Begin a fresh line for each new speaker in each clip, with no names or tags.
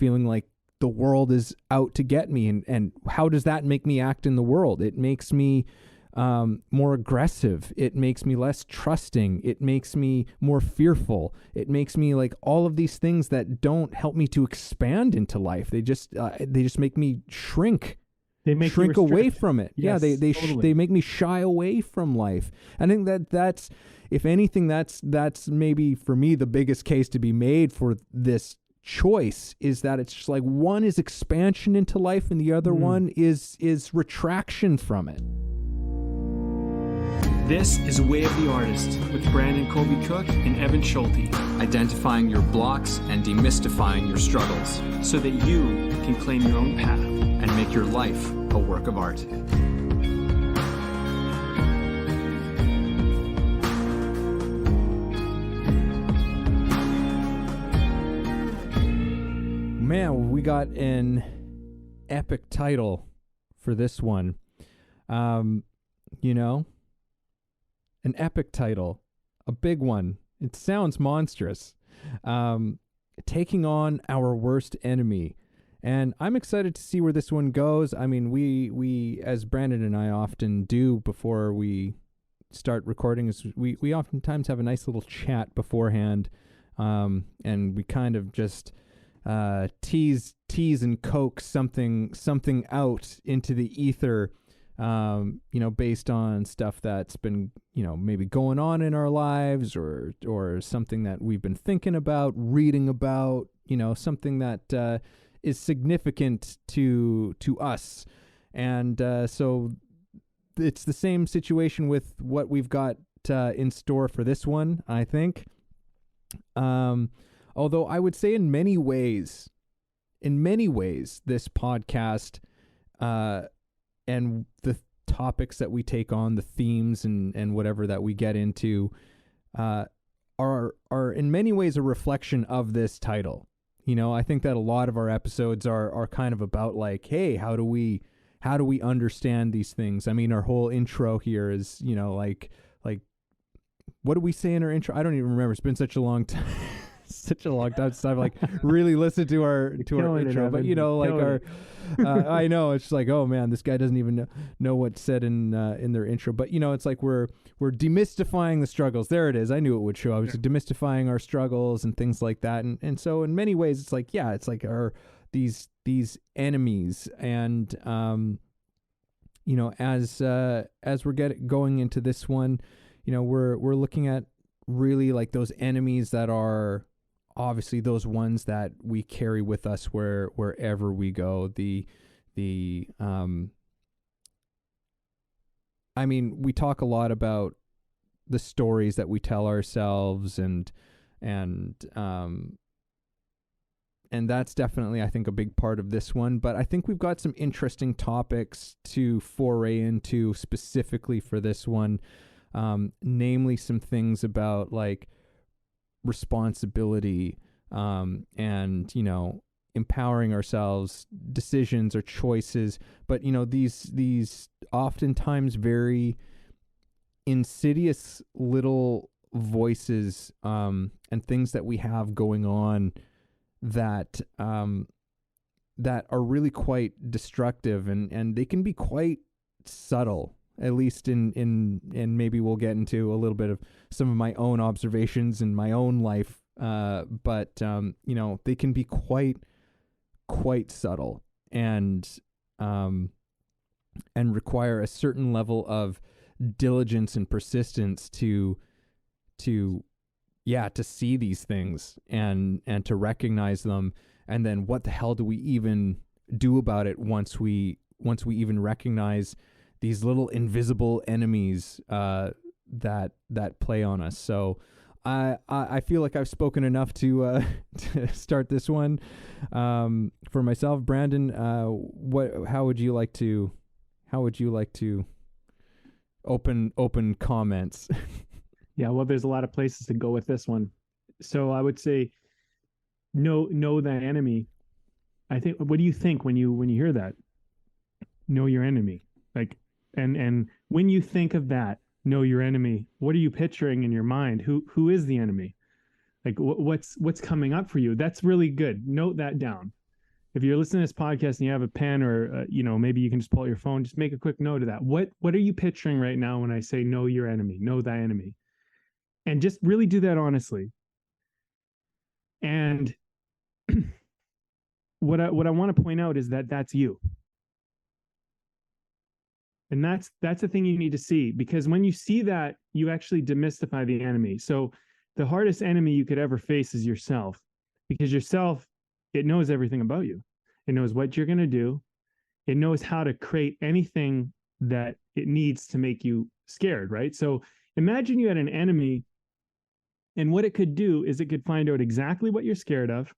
feeling like the world is out to get me. And how does that make me act in the world? It makes me more aggressive. It makes me less trusting. It makes me more fearful. It makes me like all of these things that don't help me to expand into life. They just make me shrink.
They make
shrink away from it.
Yes,
they
totally.
make me shy away from life. I think that's, if anything, that's maybe for me the biggest case to be made for this choice, is that it's just like one is expansion into life and the other one is retraction from it.
This is Way of the Artist with Brandon Colby Cook and Evan Schulte. Identifying your blocks and demystifying your struggles so that you can claim your own path and make your life a work of art.
Man, we got an epic title for this one. An epic title, a big one. It sounds monstrous. Taking on our worst enemy. And I'm excited to see where this one goes. I mean, we as Brandon and I often do before we start recording, is we oftentimes have a nice little chat beforehand, and we kind of just tease and coax something out into the ether, based on stuff that's been, maybe going on in our lives, or something that we've been thinking about, reading about, something that is significant to us. And so it's the same situation with what we've got in store for this one, I think. Although I would say in many ways, this podcast and the topics that we take on, the themes and whatever that we get into, are in many ways a reflection of this title. I think that a lot of our episodes are kind of about like, hey, how do we understand these things? I mean, our whole intro here is, like what do we say in our intro? I don't even remember. It's been such a long time. Such a long time since I've like really listened to our intro, but I know it's like, oh man, this guy doesn't even know what's said in their intro. But it's like we're demystifying the struggles. There it is. I knew it would show. I was demystifying our struggles and things like that. And so in many ways, it's like, yeah, it's like these enemies. And as we're going into this one, we're looking at really like those enemies that are obviously those ones that we carry with us wherever we go. We talk a lot about the stories that we tell ourselves, and that's definitely, I think, a big part of this one. But I think we've got some interesting topics to foray into specifically for this one, namely some things about like responsibility, and empowering ourselves, decisions or choices, but these oftentimes very insidious little voices, and things that we have going on that are really quite destructive, and they can be quite subtle, at least in maybe we'll get into a little bit of some of my own observations in my own life. But they can be quite subtle, and require a certain level of diligence and persistence to see these things and to recognize them. And then what the hell do we even do about it once we even recognize these little invisible enemies that play on us? So I feel like I've spoken enough to start this one. For myself, Brandon, how would you like to open comments?
Yeah, well, there's a lot of places to go with this one. So I would say know that enemy. I think, what do you think when you hear that? Know your enemy. Like, and when you think of that, know your enemy, what are you picturing in your mind? Who is the enemy? Like what's coming up for you? That's really good. Note that down. if you're listening to this podcast and you have a pen or, maybe you can just pull out your phone, just make a quick note of that. What are you picturing right now when I say know your enemy, know thy enemy? And just really do that honestly. And what I want to point out is that that's you. And that's the thing you need to see, because when you see that, you actually demystify the enemy. So the hardest enemy you could ever face is yourself, because yourself, it knows everything about you. It knows what you're going to do. It knows how to create anything that it needs to make you scared, right? So imagine you had an enemy, and what it could do is it could find out exactly what you're scared of,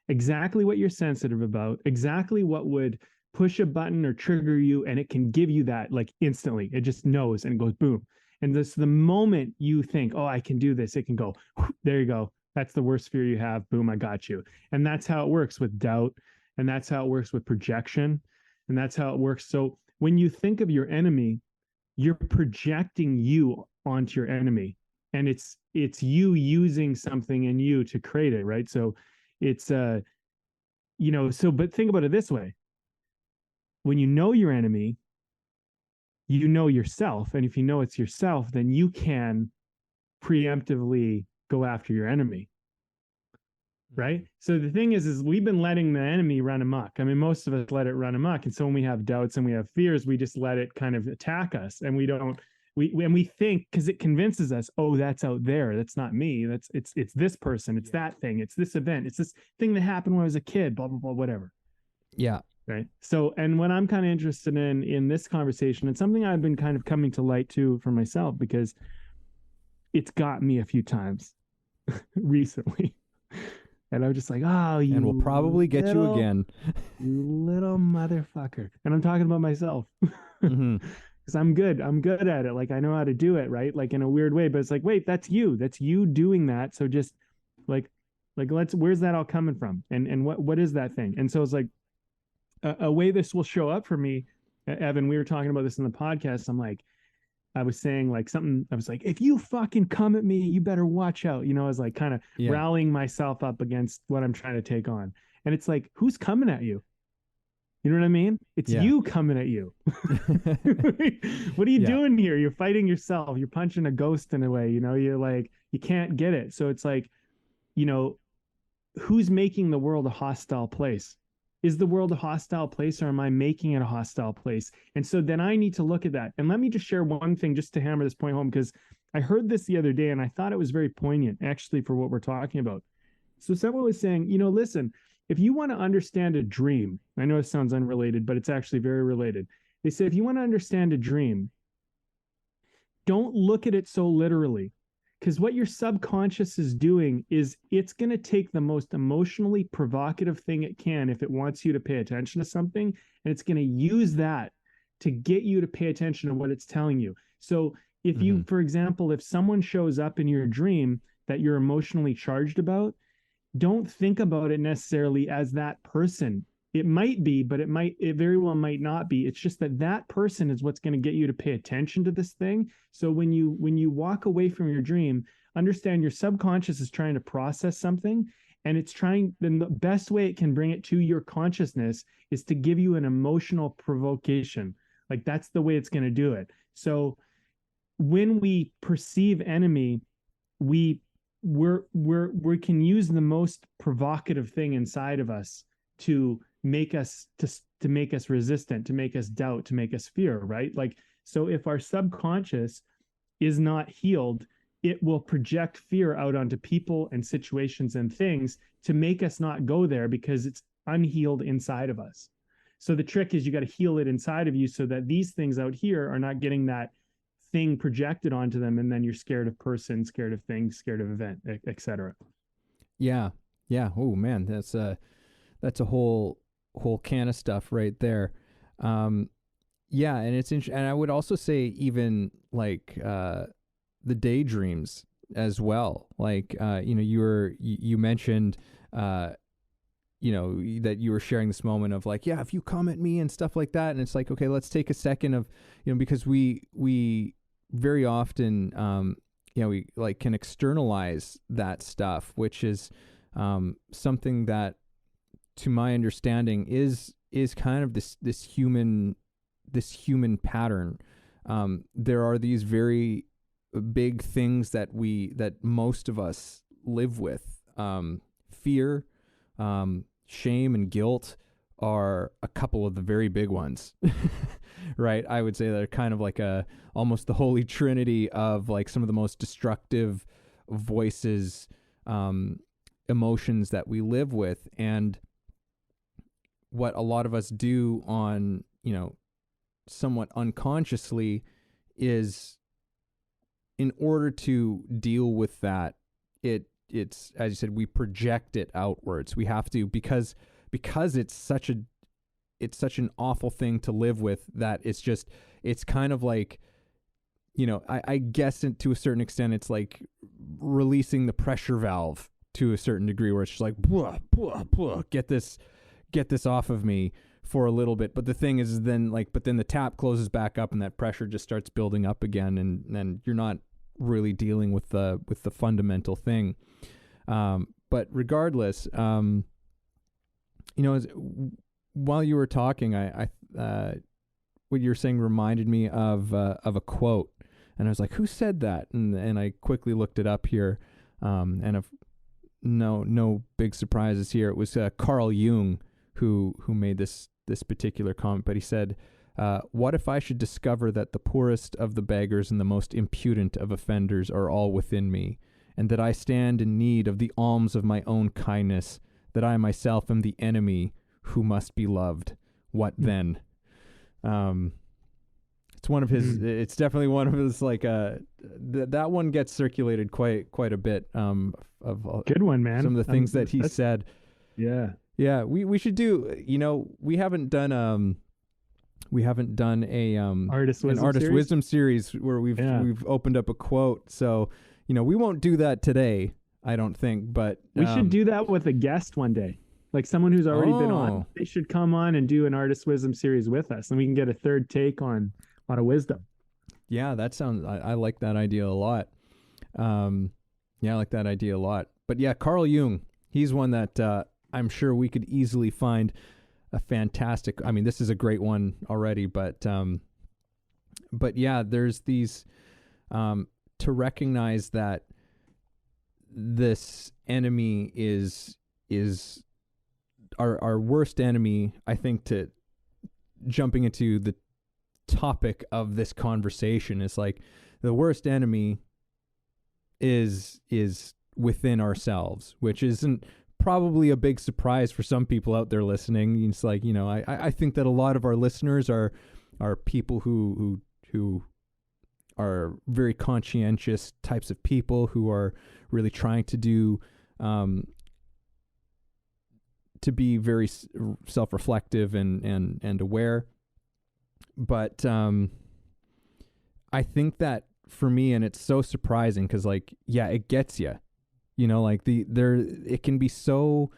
exactly what you're sensitive about, exactly what would push a button or trigger you, and it can give you that like instantly. It just knows and it goes boom. And this, the moment you think, oh, I can do this, it can go, there you go. That's the worst fear you have. Boom, I got you. And that's how it works with doubt. And that's how it works with projection. And that's how it works. So when you think of your enemy, you're projecting you onto your enemy. And it's you using something in you to create it, right? So it's so but think about it this way. When you know your enemy, you know yourself. And if you know it's yourself, then you can preemptively go after your enemy. Right? So the thing is we've been letting the enemy run amok. I mean, most of us let it run amok. And so when we have doubts and we have fears, we just let it kind of attack us. And we think, because it convinces us, oh, that's out there. That's not me. It's this person. It's that thing. It's this event. It's this thing that happened when I was a kid, blah, blah, blah, whatever.
Yeah.
Right. So, and what I'm kind of interested in this conversation, and something I've been kind of coming to light to for myself, because it's got me a few times recently. And I'm just like, oh, you.
And we'll probably get you again.
You little motherfucker. And I'm talking about myself.
Mm-hmm.
Because I'm good at it. Like, I know how to do it, right? Like, in a weird way, but it's like, wait, that's you doing that. So just like where's that all coming from? And what is that thing? And so it's like a way this will show up for me, Evan, we were talking about this in the podcast. I was saying like something, I was like, if you fucking come at me, you better watch out. I was like kind of rallying myself up against what I'm trying to take on. And it's like, who's coming at you? You know what I mean? It's you coming at you. What are you doing here? You're fighting yourself. You're punching a ghost in a way, you're like, you can't get it. So it's like, who's making the world a hostile place? Is the world a hostile place, or am I making it a hostile place? And so then I need to look at that. And let me just share one thing just to hammer this point home, because I heard this the other day and I thought it was very poignant actually for what we're talking about. So someone was saying, listen, if you want to understand a dream, I know it sounds unrelated, but it's actually very related. They said, if you want to understand a dream, don't look at it so literally. Because what your subconscious is doing is it's going to take the most emotionally provocative thing it can if it wants you to pay attention to something, and it's going to use that to get you to pay attention to what it's telling you. So if you, for example, if someone shows up in your dream that you're emotionally charged about, don't think about it necessarily as that person. It might be, but it very well might not be. It's just that person is what's going to get you to pay attention to this thing. So when you walk away from your dream, understand your subconscious is trying to process something, and then the best way it can bring it to your consciousness is to give you an emotional provocation. Like, that's the way it's going to do it. So when we perceive enemy, we can use the most provocative thing inside of us to make us resistant, to make us doubt, to make us fear, right? Like, so if our subconscious is not healed, it will project fear out onto people and situations and things to make us not go there, because it's unhealed inside of us. So the trick is you got to heal it inside of you so that these things out here are not getting that thing projected onto them, and then you're scared of person, scared of things, scared of event, etc.
Yeah. Oh man, that's a whole can of stuff right there. And it's interesting. And I would also say even like the daydreams as well. Like you mentioned that you were sharing this moment of like, if you come at me and stuff like that, and it's like, okay, let's take a second of, because we very often we like can externalize that stuff, which is something that to my understanding, is kind of this human pattern. There are these very big things that most of us live with. Fear, shame, and guilt are a couple of the very big ones. Right? I would say they're kind of like almost the holy trinity of like some of the most destructive voices, emotions that we live with. And what a lot of us do on, somewhat unconsciously, is in order to deal with that, it's, as you said, we project it outwards. We have to, because it's such an awful thing to live with, that it's kind of like, I guess to a certain extent, it's like releasing the pressure valve to a certain degree, where it's just like, blah, blah, blah, get this off of me for a little bit. But the thing is then the tap closes back up and that pressure just starts building up again. And then you're not really dealing with the fundamental thing. But regardless, while you were talking, I what you were saying reminded me of a quote, and I was like, who said that? And I quickly looked it up here. And no big surprises here. It was Carl Jung who made this particular comment, but he said, what if I should discover that the poorest of the beggars and the most impudent of offenders are all within me, and that I stand in need of the alms of my own kindness, that I myself am the enemy who must be loved? What then? It's one of his, it's definitely one of his, like, that one gets circulated quite a bit, of
good one, man.
Some of the things that he said.
Yeah.
Yeah. We should do, we haven't done a,
artist
wisdom series where we've opened up a quote. So, we won't do that today, I don't think, but
we should do that with a guest one day. Like someone who's already been on, they should come on and do an artist wisdom series with us, and we can get a third take on a lot of wisdom.
Yeah, that sounds, I like that idea a lot. I like that idea a lot. But yeah, Carl Jung, he's one that I'm sure we could easily find a fantastic, this is a great one already, but yeah, there's these, to recognize that this enemy is our worst enemy. I think, to jumping into the topic of this conversation, is like the worst enemy is within ourselves, which isn't probably a big surprise for some people out there listening. It's like, I think that a lot of our listeners are people who are very conscientious types of people, who are really trying to do, to be very self-reflective and aware. But I think that for me, and it's so surprising, because it gets you, it can be so,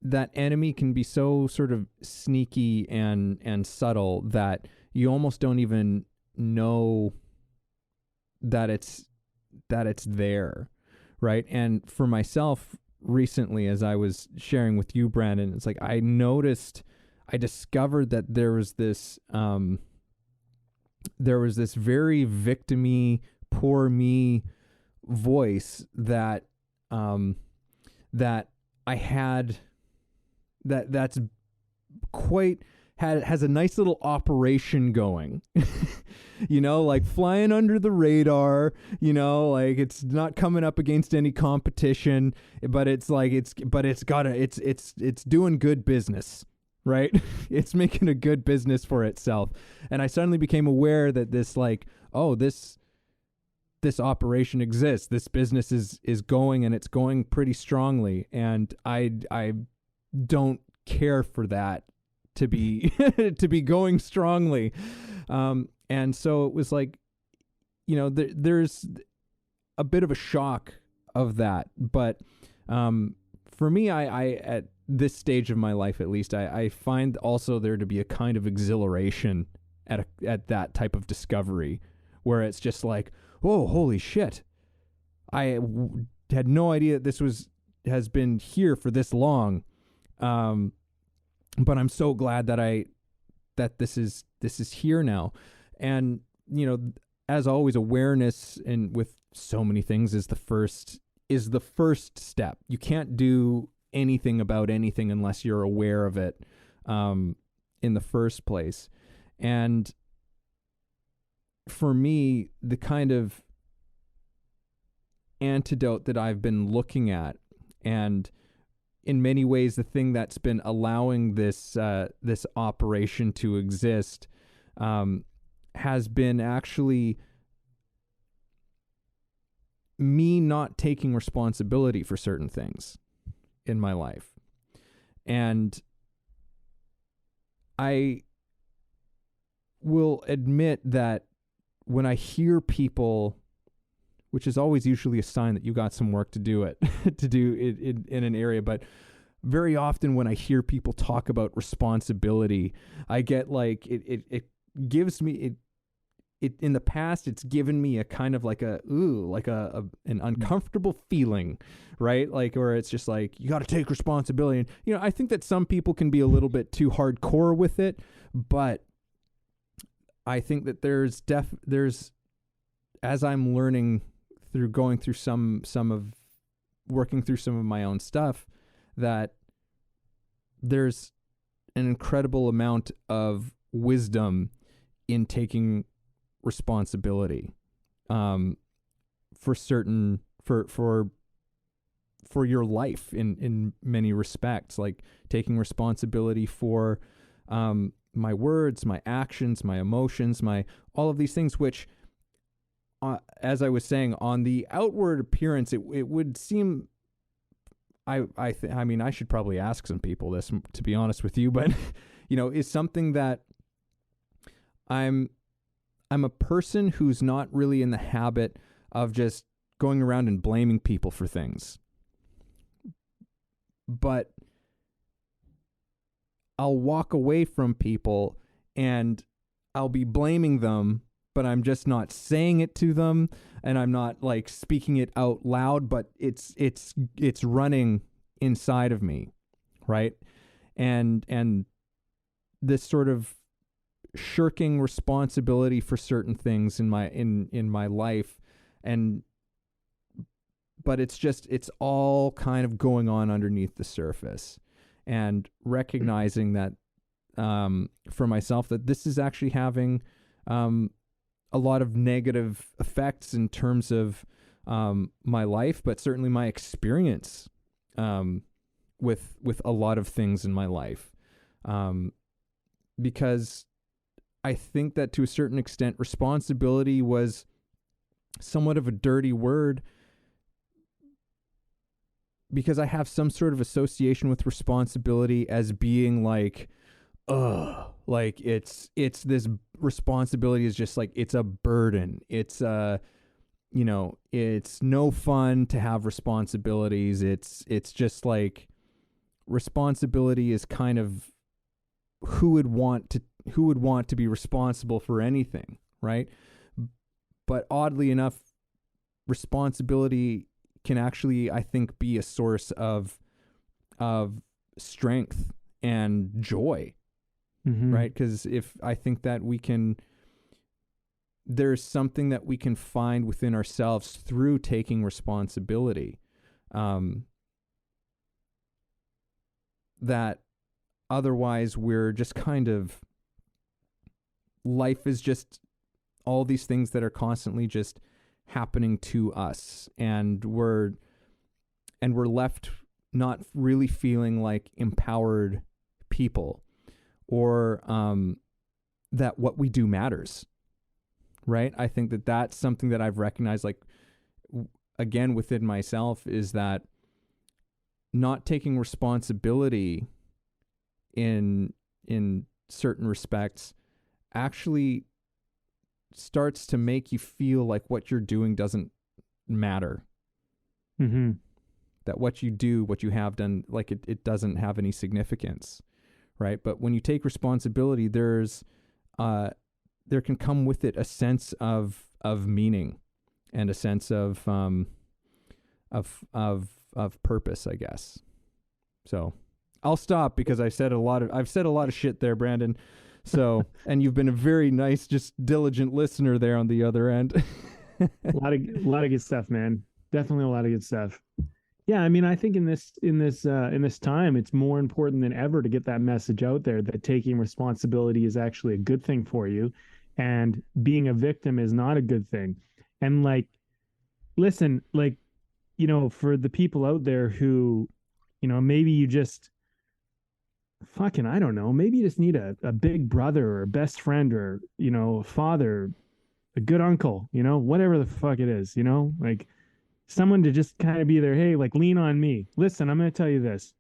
that enemy can be so sort of sneaky and subtle that you almost don't even know that it's there, right? And for myself recently, as I was sharing with you, Brandon, it's like I discovered that there was this very victim-y, poor me voice that that I had, that's quite has a nice little operation going. Like flying under the radar, like it's not coming up against any competition, but it's doing good business, right? It's making a good business for itself. And I suddenly became aware that this operation exists. This business is going, and it's going pretty strongly. And I don't care for that to be to be going strongly. And so it was like, there's a bit of a shock of that. But for me, I at this stage of my life, at least, I find also there to be a kind of exhilaration at that type of discovery, where it's just like, oh, holy shit. I had no idea that this has been here for this long. But I'm so glad that this is here now. And, as always, awareness and with so many things is the first step. You can't do anything about anything unless you're aware of it in the first place. And for me, the kind of antidote that I've been looking at, and in many ways the thing that's been allowing this operation to exist, has been actually me not taking responsibility for certain things in my life. And I will admit that when I hear people, which is always usually a sign that you got some work to do in an area, but very often when I hear people talk about responsibility, I get like, it gives me, it in the past, it's given me a kind of like an uncomfortable feeling, right? Like, or it's just like, you got to take responsibility. And, I think that some people can be a little bit too hardcore with it, but I think that there's as I'm learning through going through working through some of my own stuff, that there's an incredible amount of wisdom in taking responsibility for your life in many respects, like taking responsibility for my words, my actions, my emotions, all of these things, which as I was saying, on the outward appearance, it would seem, I mean, I should probably ask some people this, to be honest with you, but is something that I'm a person who's not really in the habit of just going around and blaming people for things. But I'll walk away from people and I'll be blaming them, but I'm just not saying it to them, and I'm not like speaking it out loud, but it's running inside of me, right? And this sort of shirking responsibility for certain things in my life, but it's all kind of going on underneath the surface, and recognizing that for myself, that this is actually having a lot of negative effects in terms of my life, but certainly my experience with a lot of things in my life, because I think that to a certain extent, responsibility was somewhat of a dirty word, because I have some sort of association with responsibility as being like, like it's this responsibility is just like, it's a burden. It's it's no fun to have responsibilities. It's just like, responsibility is kind of who would want to be responsible for anything, right? But oddly enough, responsibility can actually, I think, be a source of strength and joy, right? Because I think that there's something that we can find within ourselves through taking responsibility, that otherwise we're just kind of, life is just all these things that are constantly just happening to us, and we're left not really feeling like empowered people, or that what we do matters, right? I think that that's something that I've recognized, like, again, within myself, is that not taking responsibility in certain respects actually starts to make you feel like what you're doing doesn't matter. That what you do, what you have done, like it doesn't have any significance, right? But when you take responsibility, there can come with it a sense of meaning, and a sense of purpose, I guess. So I'll stop because I've said a lot of shit there, Brandon. So, and you've been a very nice, just diligent listener there on the other end.
A lot of good stuff, man. Definitely a lot of good stuff. Yeah, I mean, I think in this time, it's more important than ever to get that message out there that taking responsibility is actually a good thing for you, and being a victim is not a good thing. And like, listen, like, for the people out there who, maybe you just fucking, I don't know, maybe you just need a big brother or a best friend or, a father, a good uncle, whatever the fuck it is, like someone to just kind of be there. Hey, like, lean on me. Listen, I'm going to tell you this.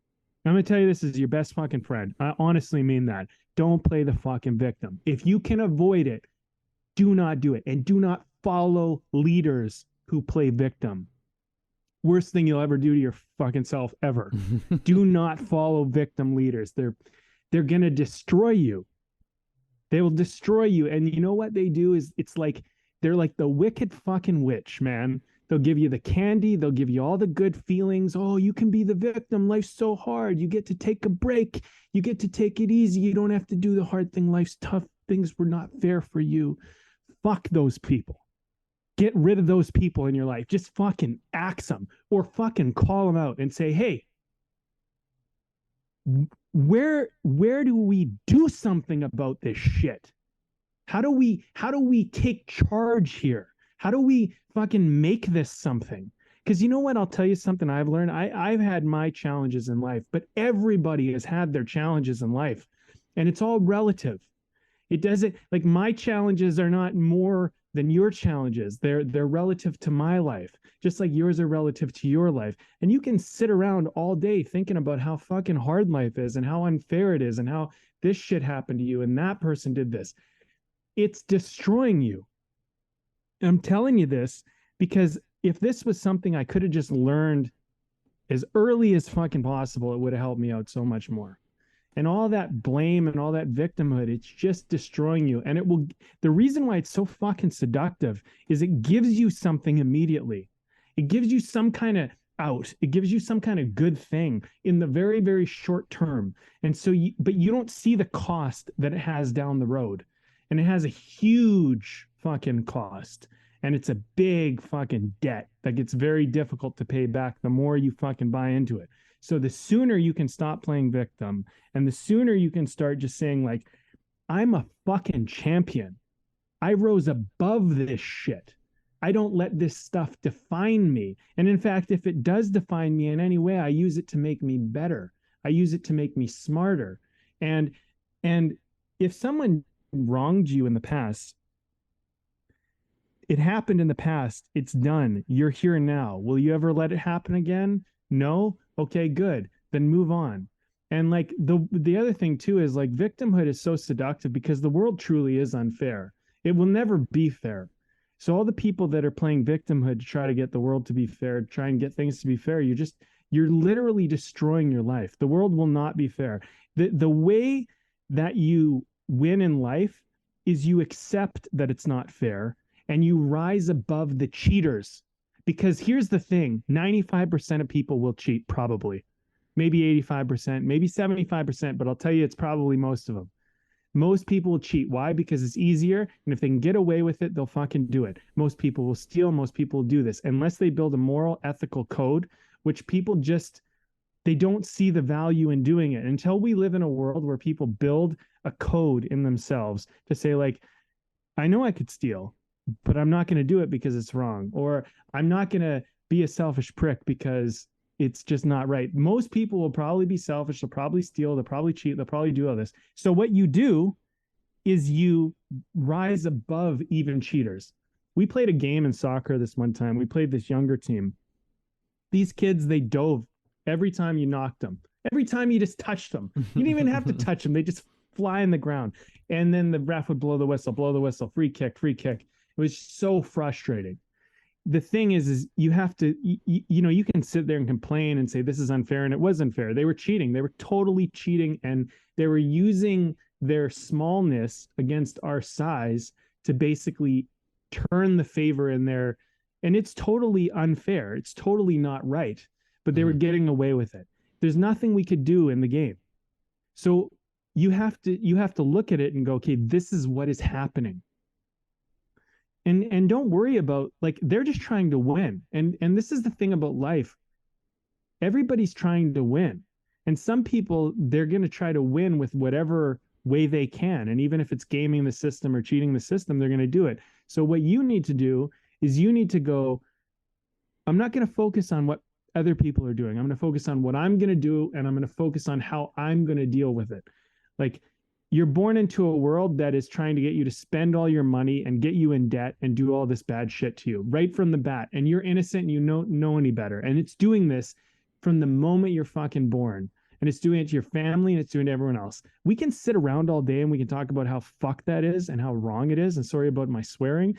I'm going to tell you this is your best fucking friend. I honestly mean that. Don't play the fucking victim. If you can avoid it, do not do it. And do not follow leaders who play victim. Worst thing you'll ever do to your fucking self ever. Do not follow victim leaders. They're going to destroy you. They will destroy you. And you know what they do is it's like they're like the wicked fucking witch, man. They'll give you the candy. They'll give you all the good feelings. Oh, you can be the victim. Life's so hard. You get to take a break. You get to take it easy. You don't have to do the hard thing. Life's tough. Things were not fair for you. Fuck those people. Get rid of those people in your life. Just fucking axe them or fucking call them out and say, hey, where do we do something about this shit? How do we take charge here? How do we fucking make this something? Because you know what? I'll tell you something I've learned. I've had my challenges in life, but everybody has had their challenges in life. And it's all relative. It doesn't, like, my challenges are not more than your challenges. They're relative to my life, just like yours are relative to your life. And you can sit around all day thinking about how fucking hard life is and how unfair it is and how this shit happened to you and that person did this. It's destroying you. And I'm telling you this because if this was something I could have just learned as early as fucking possible, it would have helped me out so much more. And all that blame and all that victimhood, it's just destroying you. And the reason why it's so fucking seductive is it gives you something immediately. It gives you some kind of out. It gives you some kind of good thing in the very, very short term. And so, but you don't see the cost that it has down the road. And it has a huge fucking cost. And it's a big fucking debt that gets very difficult to pay back the more you fucking buy into it. So the sooner you can stop playing victim and the sooner you can start just saying, like, I'm a fucking champion. I rose above this shit. I don't let this stuff define me. And in fact, if it does define me in any way, I use it to make me better. I use it to make me smarter. And if someone wronged you in the past, it happened in the past. It's done. You're here now. Will you ever let it happen again? No? Okay, good. Then move on. And like the other thing too is, like, victimhood is so seductive because the world truly is unfair. It will never be fair. So all the people that are playing victimhood to try to get the world to be fair, try and get things to be fair, you're literally destroying your life. The world will not be fair. The way that you win in life is you accept that it's not fair and you rise above the cheaters. Because here's the thing, 95% of people will cheat, probably. Maybe 85%, maybe 75%, but I'll tell you, it's probably most of them. Most people will cheat. Why? Because it's easier, and if they can get away with it, they'll fucking do it. Most people will steal, most people will do this, unless they build a moral, ethical code, which people just, they don't see the value in doing it. Until we live in a world where people build a code in themselves to say, like, I know I could steal, but I'm not going to do it because it's wrong. Or I'm not going to be a selfish prick because it's just not right. Most people will probably be selfish. They'll probably steal. They'll probably cheat. They'll probably do all this. So what you do is you rise above even cheaters. We played a game in soccer this one time. We played this younger team. These kids, they dove every time you knocked them. Every time you just touched them. You didn't even have to touch them. They just fly in the ground. And then the ref would blow the whistle, free kick. It was so frustrating. The thing is you have to, you can sit there and complain and say this is unfair, and it was unfair. They were cheating. They were totally cheating, and they were using their smallness against our size to basically turn the favor in their, and it's totally unfair. It's totally not right, but they were getting away with it. There's nothing we could do in the game. So you have to look at it and go, okay, this is what is happening. And don't worry about, like, they're just trying to win. And this is the thing about life. Everybody's trying to win. And some people, they're going to try to win with whatever way they can. And even if it's gaming the system or cheating the system, they're going to do it. So what you need to do is you need to go, I'm not going to focus on what other people are doing. I'm going to focus on what I'm going to do, and I'm going to focus on how I'm going to deal with it. Like, you're born into a world that is trying to get you to spend all your money and get you in debt and do all this bad shit to you right from the bat. And you're innocent and you don't know any better. And it's doing this from the moment you're fucking born. And it's doing it to your family, and it's doing it to everyone else. We can sit around all day and we can talk about how fucked that is and how wrong it is. And sorry about my swearing,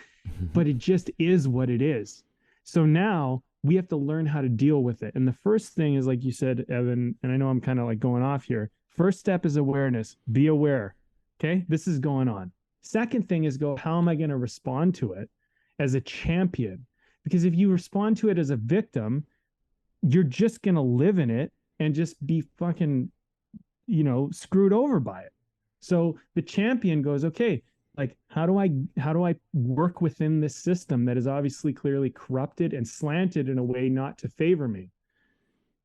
but it just is what it is. So now we have to learn how to deal with it. And the first thing is, like you said, Evan, and I know I'm kind of like going off here. First step is awareness. Be aware. Okay, this is going on. Second thing is go, how am I going to respond to it as a champion? Because if you respond to it as a victim, you're just going to live in it and just be fucking, screwed over by it. So the champion goes, okay, like, how do I work within this system that is obviously clearly corrupted and slanted in a way not to favor me?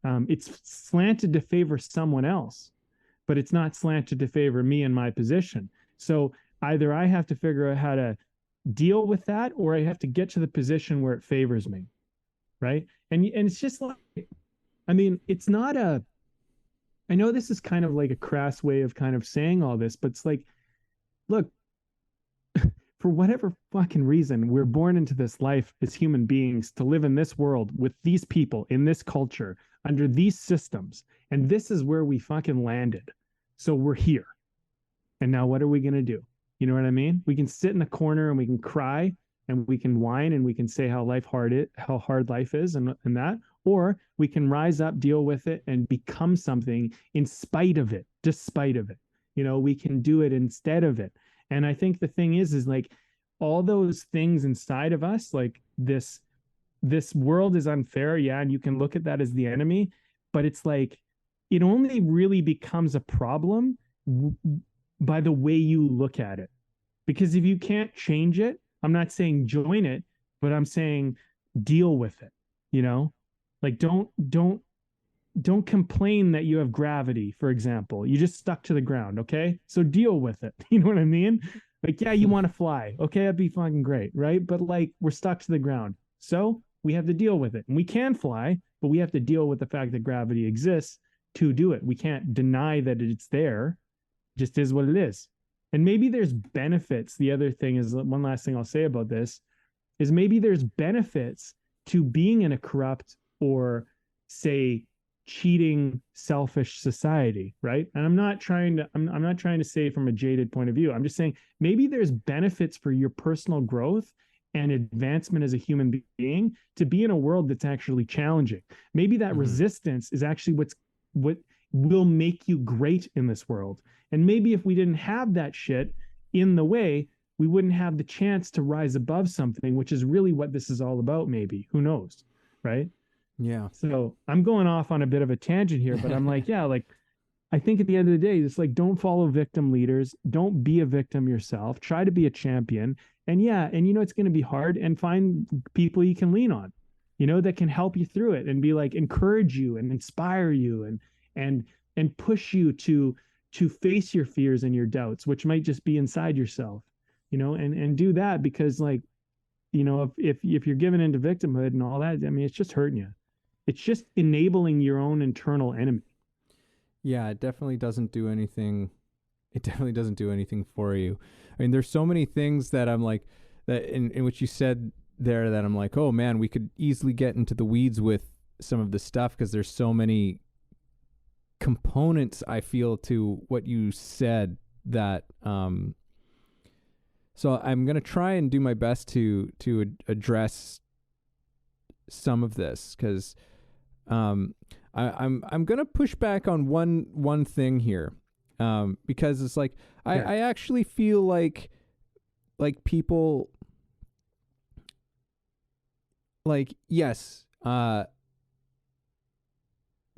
It's slanted to favor someone else, but it's not slanted to favor me and my position. So either I have to figure out how to deal with that, or I have to get to the position where it favors me. Right. And it's just like, I mean, it's not I know this is kind of like a crass way of kind of saying all this, but it's like, look, for whatever fucking reason, we're born into this life as human beings to live in this world with these people in this culture under these systems. And this is where we fucking landed. So we're here. And now what are we going to do? You know what I mean? We can sit in a corner and we can cry and we can whine and we can say how hard life is and that, or we can rise up, deal with it, and become something in spite of it, despite of it. We can do it instead of it. And I think the thing is like all those things inside of us, like this world is unfair. Yeah. And you can look at that as the enemy, but it's like, it only really becomes a problem by the way you look at it. Because if you can't change it, I'm not saying join it, but I'm saying deal with it. Like don't complain that you have gravity, for example. You just stuck to the ground. Okay. So deal with it. You know what I mean? Like, yeah, you want to fly. Okay. That'd be fucking great. Right. But like, we're stuck to the ground. So we have to deal with it. And we can fly, but we have to deal with the fact that gravity exists to do it. We can't deny that it's there. It just is what it is. And maybe there's benefits. The other thing is, one last thing I'll say about this is maybe there's benefits to being in a corrupt or, say, cheating, selfish society, right? And I'm not trying to say from a jaded point of view. I'm just saying maybe there's benefits for your personal growth and advancement as a human being to be in a world that's actually challenging. Maybe that resistance is actually what will make you great in this world. And maybe if we didn't have that shit in the way, we wouldn't have the chance to rise above something, which is really what this is all about. Maybe, who knows, right?
Yeah.
So I'm going off on a bit of a tangent here, but I'm like, yeah, like, I think at the end of the day, it's like, don't follow victim leaders. Don't be a victim yourself. Try to be a champion. And yeah, and it's going to be hard, and find people you can lean on, that can help you through it and be like, encourage you and inspire you and push you to face your fears and your doubts, which might just be inside yourself, and do that, because like, if you're given into victimhood and all that, I mean, it's just hurting you. It's just enabling your own internal enemy.
Yeah, it definitely doesn't do anything. It definitely doesn't do anything for you. I mean, there's so many things that I'm like, that in which you said there, that I'm like, oh man, we could easily get into the weeds with some of the stuff, because there's so many components, I feel, to what you said that, so I'm going to try and do my best to address some of this, because I'm going to push back on one thing here, because it's like I actually feel like people, like, yes,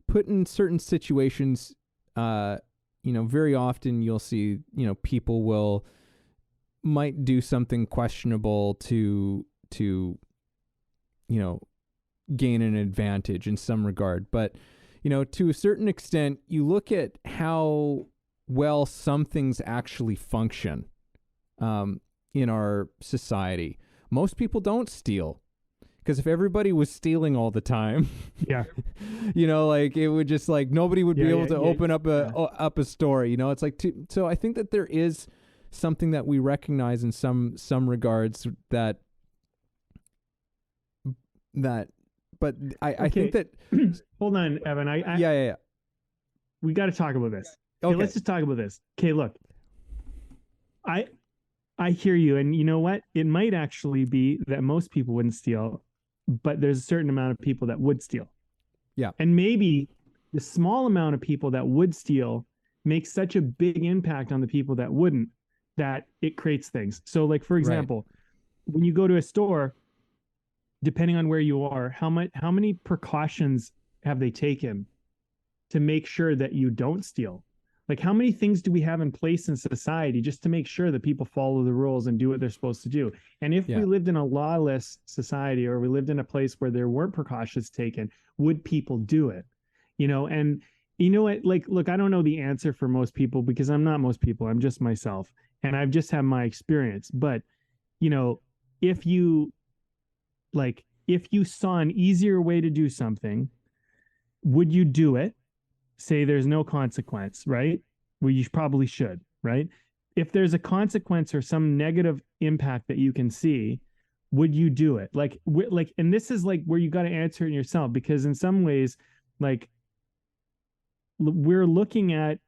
put in certain situations, very often you'll see, people might do something questionable to gain an advantage in some regard. But, to a certain extent, you look at how well some things actually function in our society. Most people don't steal. Because if everybody was stealing all the time,
Yeah.
it would just nobody would be able to open up a store. It's so I think that there is something that we recognize in some regards that, but I think that.
Hold on, Evan.
Yeah.
We got to talk about this.
Okay.
Let's just talk about this. Okay, look. I hear you, and you know what? It might actually be that most people wouldn't steal, but there's a certain amount of people that would steal.
Yeah.
And maybe the small amount of people that would steal makes such a big impact on the people that wouldn't, that it creates things. So, for example, when you go to a store, depending on where you are, how many precautions have they taken to make sure that you don't steal? How many things do we have in place in society just to make sure that people follow the rules and do what they're supposed to do? And if we lived in a lawless society, or we lived in a place where there weren't precautions taken, would people do it? And you know what? Look, I don't know the answer for most people, because I'm not most people. I'm just myself. And I've just had my experience. But, if you saw an easier way to do something, would you do it? Say there's no consequence, right? Well, you probably should, right? If there's a consequence or some negative impact that you can see, would you do it? And this is where you got to answer it yourself, because in some ways, we're looking at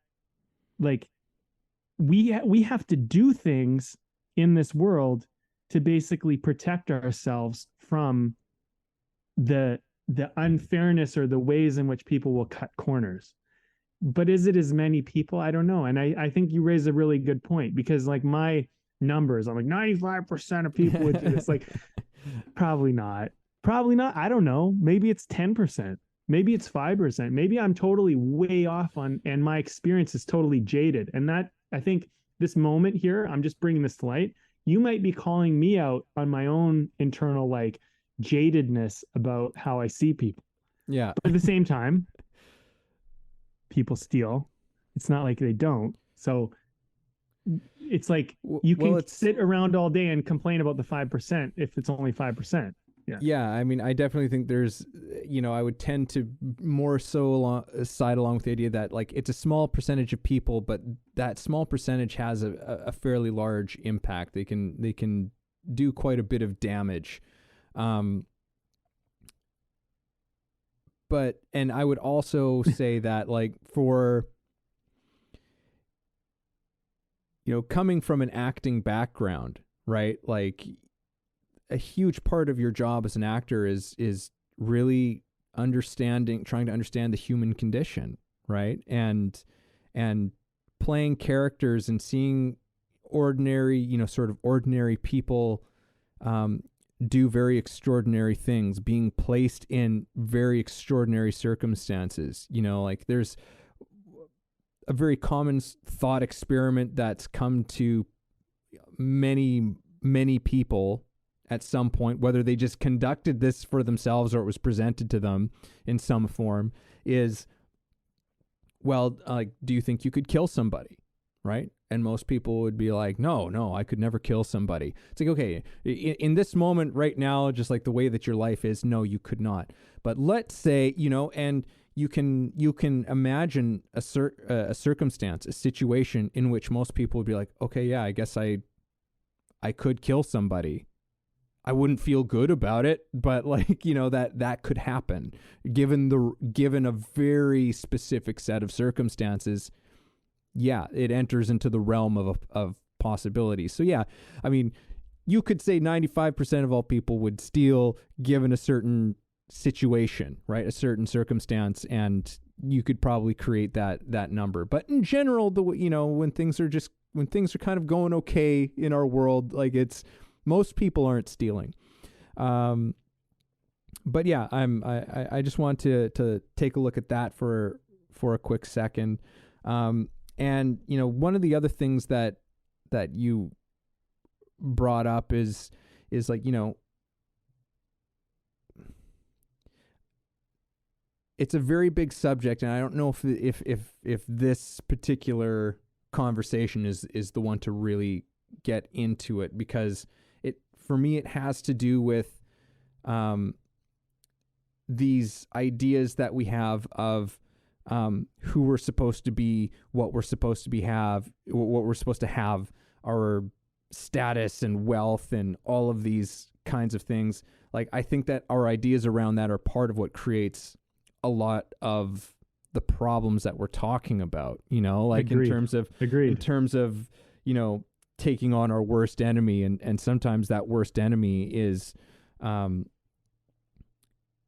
we have to do things in this world to basically protect ourselves from the unfairness or the ways in which people will cut corners. But is it as many people? I don't know. And I think you raise a really good point, because my numbers, I'm 95% of people would do this. Probably not. I don't know. Maybe it's 10%. Maybe it's 5%. Maybe I'm totally way off and my experience is totally jaded. And that, I think this moment here, I'm just bringing this to light. You might be calling me out on my own internal jadedness about how I see people.
Yeah.
But at the same time, people steal. It's not like they don't. So it's you can sit around all day and complain about the 5% if it's only 5%.
Yeah. I mean, I definitely think there's, I would tend to more so side along with the idea that it's a small percentage of people, but that small percentage has a fairly large impact. They can do quite a bit of damage. But, and I would also say that for, coming from an acting background, right? A huge part of your job as an actor is really trying to understand the human condition, right? And playing characters and seeing ordinary, sort of ordinary people, do very extraordinary things, being placed in very extraordinary circumstances. There's a very common thought experiment that's come to many, many people at some point, whether they just conducted this for themselves or it was presented to them in some form, is, well, do you think you could kill somebody? Right? And most people would be like, no, I could never kill somebody. It's okay, in this moment right now, just the way that your life is, no, you could not. But let's say, and you can imagine a circumstance, a situation in which most people would be like, okay, yeah, I guess I could kill somebody. I wouldn't feel good about it, but that could happen given a very specific set of circumstances. Yeah, it enters into the realm of possibilities. So yeah, I mean, you could say 95% of all people would steal given a certain situation, right? A certain circumstance, and you could probably create that number. But in general, when things are kind of going okay in our world, most people aren't stealing. but yeah, I just want to take a look at that for a quick second. And one of the other things that you brought up is like, it's a very big subject, and I don't know if this particular conversation is the one to really get into it, because for me it has to do with these ideas that we have of who we're supposed to be, what we're supposed to have, our status and wealth and all of these kinds of things. Like, I think that our ideas around that are part of what creates a lot of the problems that we're talking about, like
Agreed.
in terms of, taking on our worst enemy. And sometimes that worst enemy is,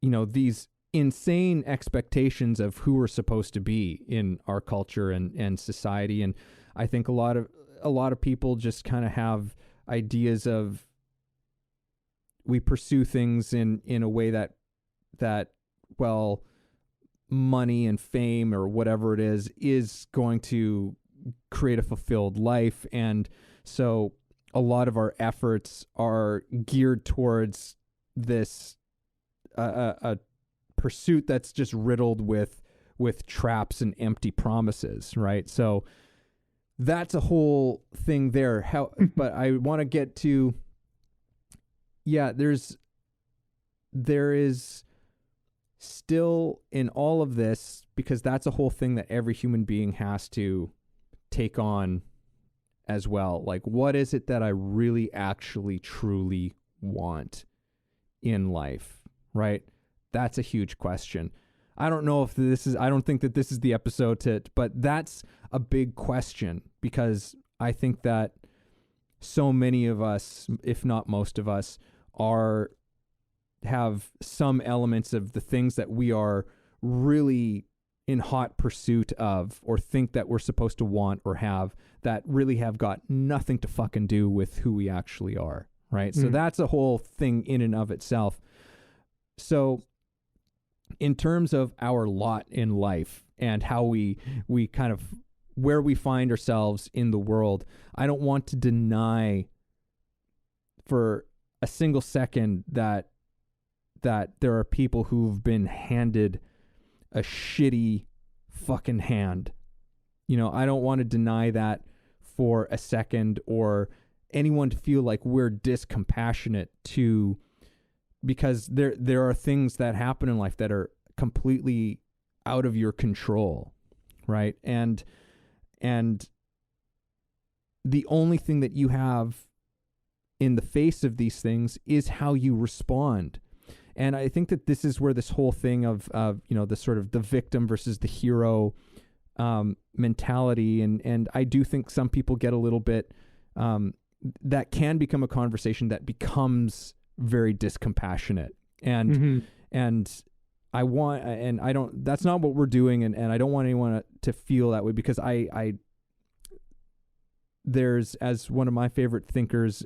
these insane expectations of who we're supposed to be in our culture and society. And I think a lot of people just kind of have ideas of, we pursue things in a way that, well, money and fame or whatever it is going to create a fulfilled life. And so a lot of our efforts are geared towards this a pursuit that's just riddled with traps and empty promises, right? So that's a whole thing there. But I want to get to, there is still in all of this, because that's a whole thing that every human being has to take on as well. Like, what is it that I really actually truly want in life, right? That's a huge question. I don't know if I don't think that this is the episode but that's a big question, because I think that so many of us, if not most of us, have some elements of the things that we are really in hot pursuit of, or think that we're supposed to want or have, that really have got nothing to fucking do with who we actually are, right? So that's a whole thing in and of itself. So in terms of our lot in life and how we kind of, where we find ourselves in the world, I don't want to deny for a single second that there are people who've been handed a shitty fucking hand. I don't want to deny that for a second, or anyone to feel like we're discompassionate to, because there are things that happen in life that are completely out of your control, right? And the only thing that you have in the face of these things is how you respond. And I think that this is where this whole thing of the sort of the victim versus the hero mentality, and I do think some people get a little bit, that can become a conversation that becomes very discompassionate. And I don't, that's not what we're doing. And I don't want anyone to feel that way, because there's, as one of my favorite thinkers,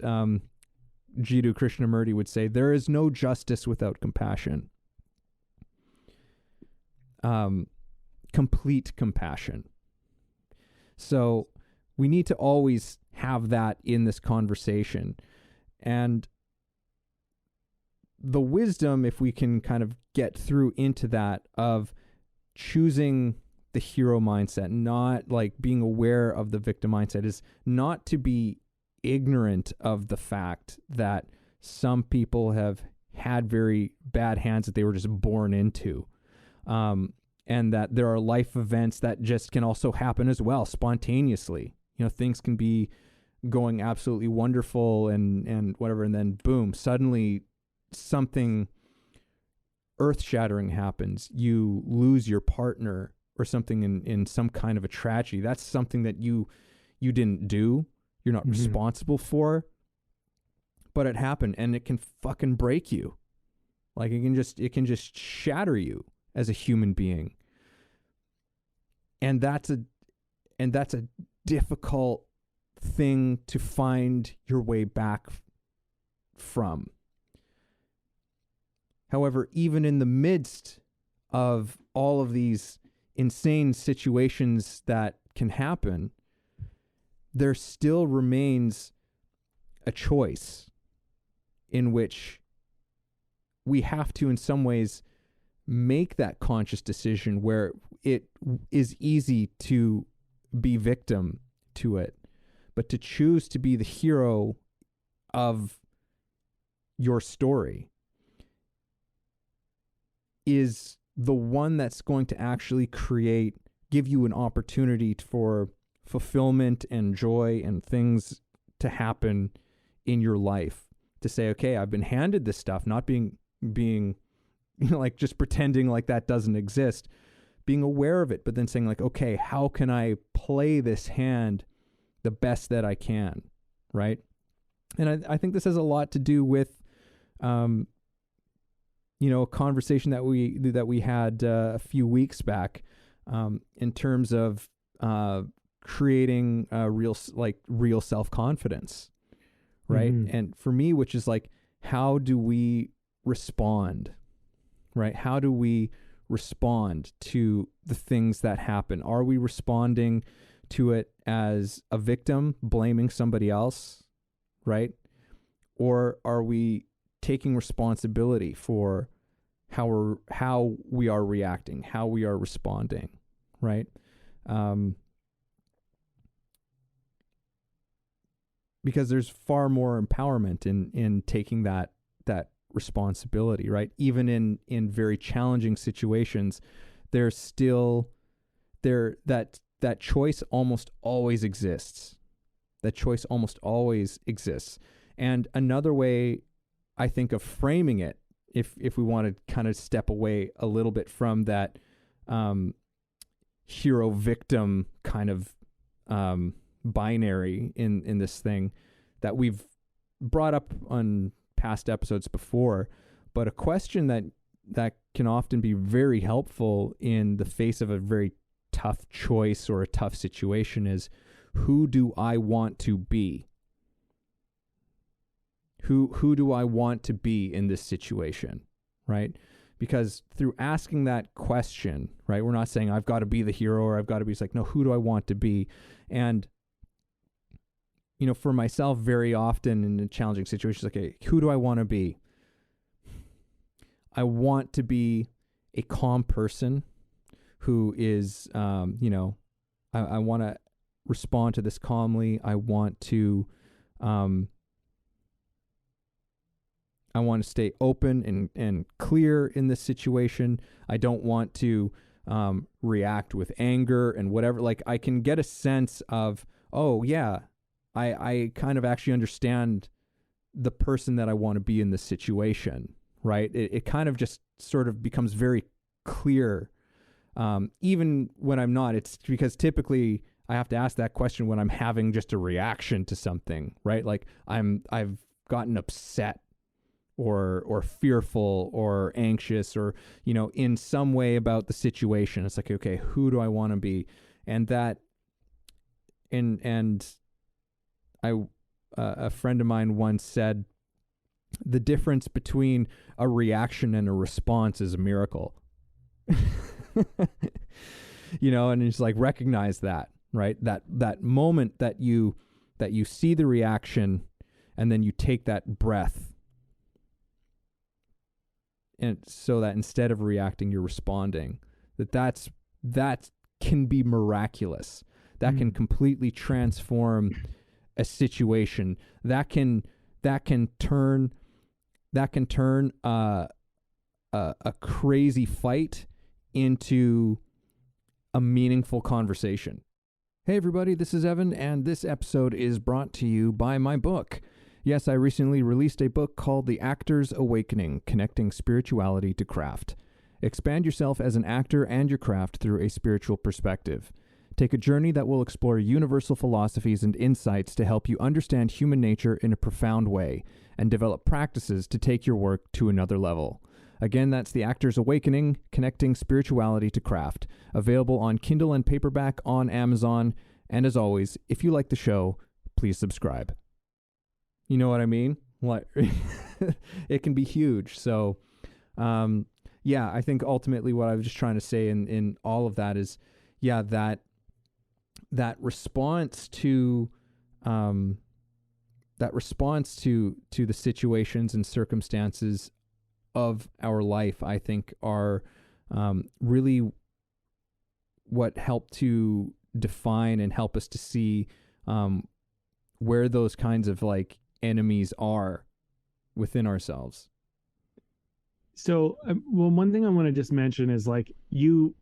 Jiddu Krishnamurti would say, there is no justice without compassion. Complete compassion. So we need to always have that in this conversation. And the wisdom, if we can kind of get through into that, of choosing the hero mindset, not like being aware of the victim mindset, is not to be ignorant of the fact that some people have had very bad hands that they were just born into, and that there are life events that just can also happen as well spontaneously. Things can be going absolutely wonderful and whatever, and then boom, suddenly something earth-shattering happens. You lose your partner or something in some kind of a tragedy. That's something that you didn't do. You're not responsible for, but it happened, and it can fucking break you. Like, it can just shatter you as a human being. And that's a difficult thing to find your way back from. However, even in the midst of all of these insane situations that can happen, there still remains a choice in which we have to, in some ways, make that conscious decision where it is easy to be victim to it, but to choose to be the hero of your story is the one that's going to actually give you an opportunity for fulfillment and joy and things to happen in your life. To say, okay, I've been handed this stuff, not being like just pretending like that doesn't exist, being aware of it, but then saying like, okay, how can I play this hand the best that I can, right? And I think this has a lot to do with, a conversation that we had a few weeks back, in terms of creating real self-confidence, right?
Mm-hmm.
And for me, which is like, how do we respond, right? How do we respond to the things that happen? Are we responding to it as a victim, blaming somebody else, right? Or are we taking responsibility for how we are reacting, how we are responding, right? Because there's far more empowerment in taking that responsibility, right? Even in very challenging situations, there's still that choice almost always exists. That choice almost always exists. And another way I think of framing it, if we want to kind of step away a little bit from that hero victim kind of binary in this thing that we've brought up on past episodes before, but a question that can often be very helpful in the face of a very tough choice or a tough situation is, who do I want to be? Who do I want to be in this situation, right? Because through asking that question, right, we're not saying I've got to be the hero or I've got to be, it's like, no, who do I want to be? And, for myself, very often in challenging situations, like, okay, who do I want to be? I want to be a calm person who is, I want to respond to this calmly. I want to stay open and clear in this situation. I don't want to react with anger and whatever. Like, I can get a sense of, oh yeah, I kind of actually understand the person that I want to be in this situation, right? It kind of just sort of becomes very clear, even when I'm not. It's because typically I have to ask that question when I'm having just a reaction to something, right? Like I've gotten upset or fearful or anxious or, in some way about the situation. It's like, okay, who do I want to be? And that, and a friend of mine once said, the difference between a reaction and a response is a miracle. And it's like, recognize that, right? That moment that you see the reaction and then you take that breath, and so that instead of reacting, you're responding, that can be miraculous. That can completely transform a situation. That can turn a crazy fight into a meaningful conversation. Hey everybody, this is Evan, and this episode is brought to you by my book. Yes, I recently released a book called The Actor's Awakening: Connecting Spirituality to Craft. Expand yourself as an actor and your craft through a spiritual perspective. Take a journey that will explore universal philosophies and insights to help you understand human nature in a profound way and develop practices to take your work to another level. Again, that's The Actor's Awakening: Connecting Spirituality to Craft. Available on Kindle and paperback on Amazon. And as always, if you like the show, please subscribe. You know what I mean? What? It can be huge. So Yeah, I think ultimately what I was just trying to say in all of that is, yeah, that response to the situations and circumstances of our life, I think, are really what help to define and help us to see where those kinds of like enemies are within ourselves.
So, well, one thing I want to just mention is like you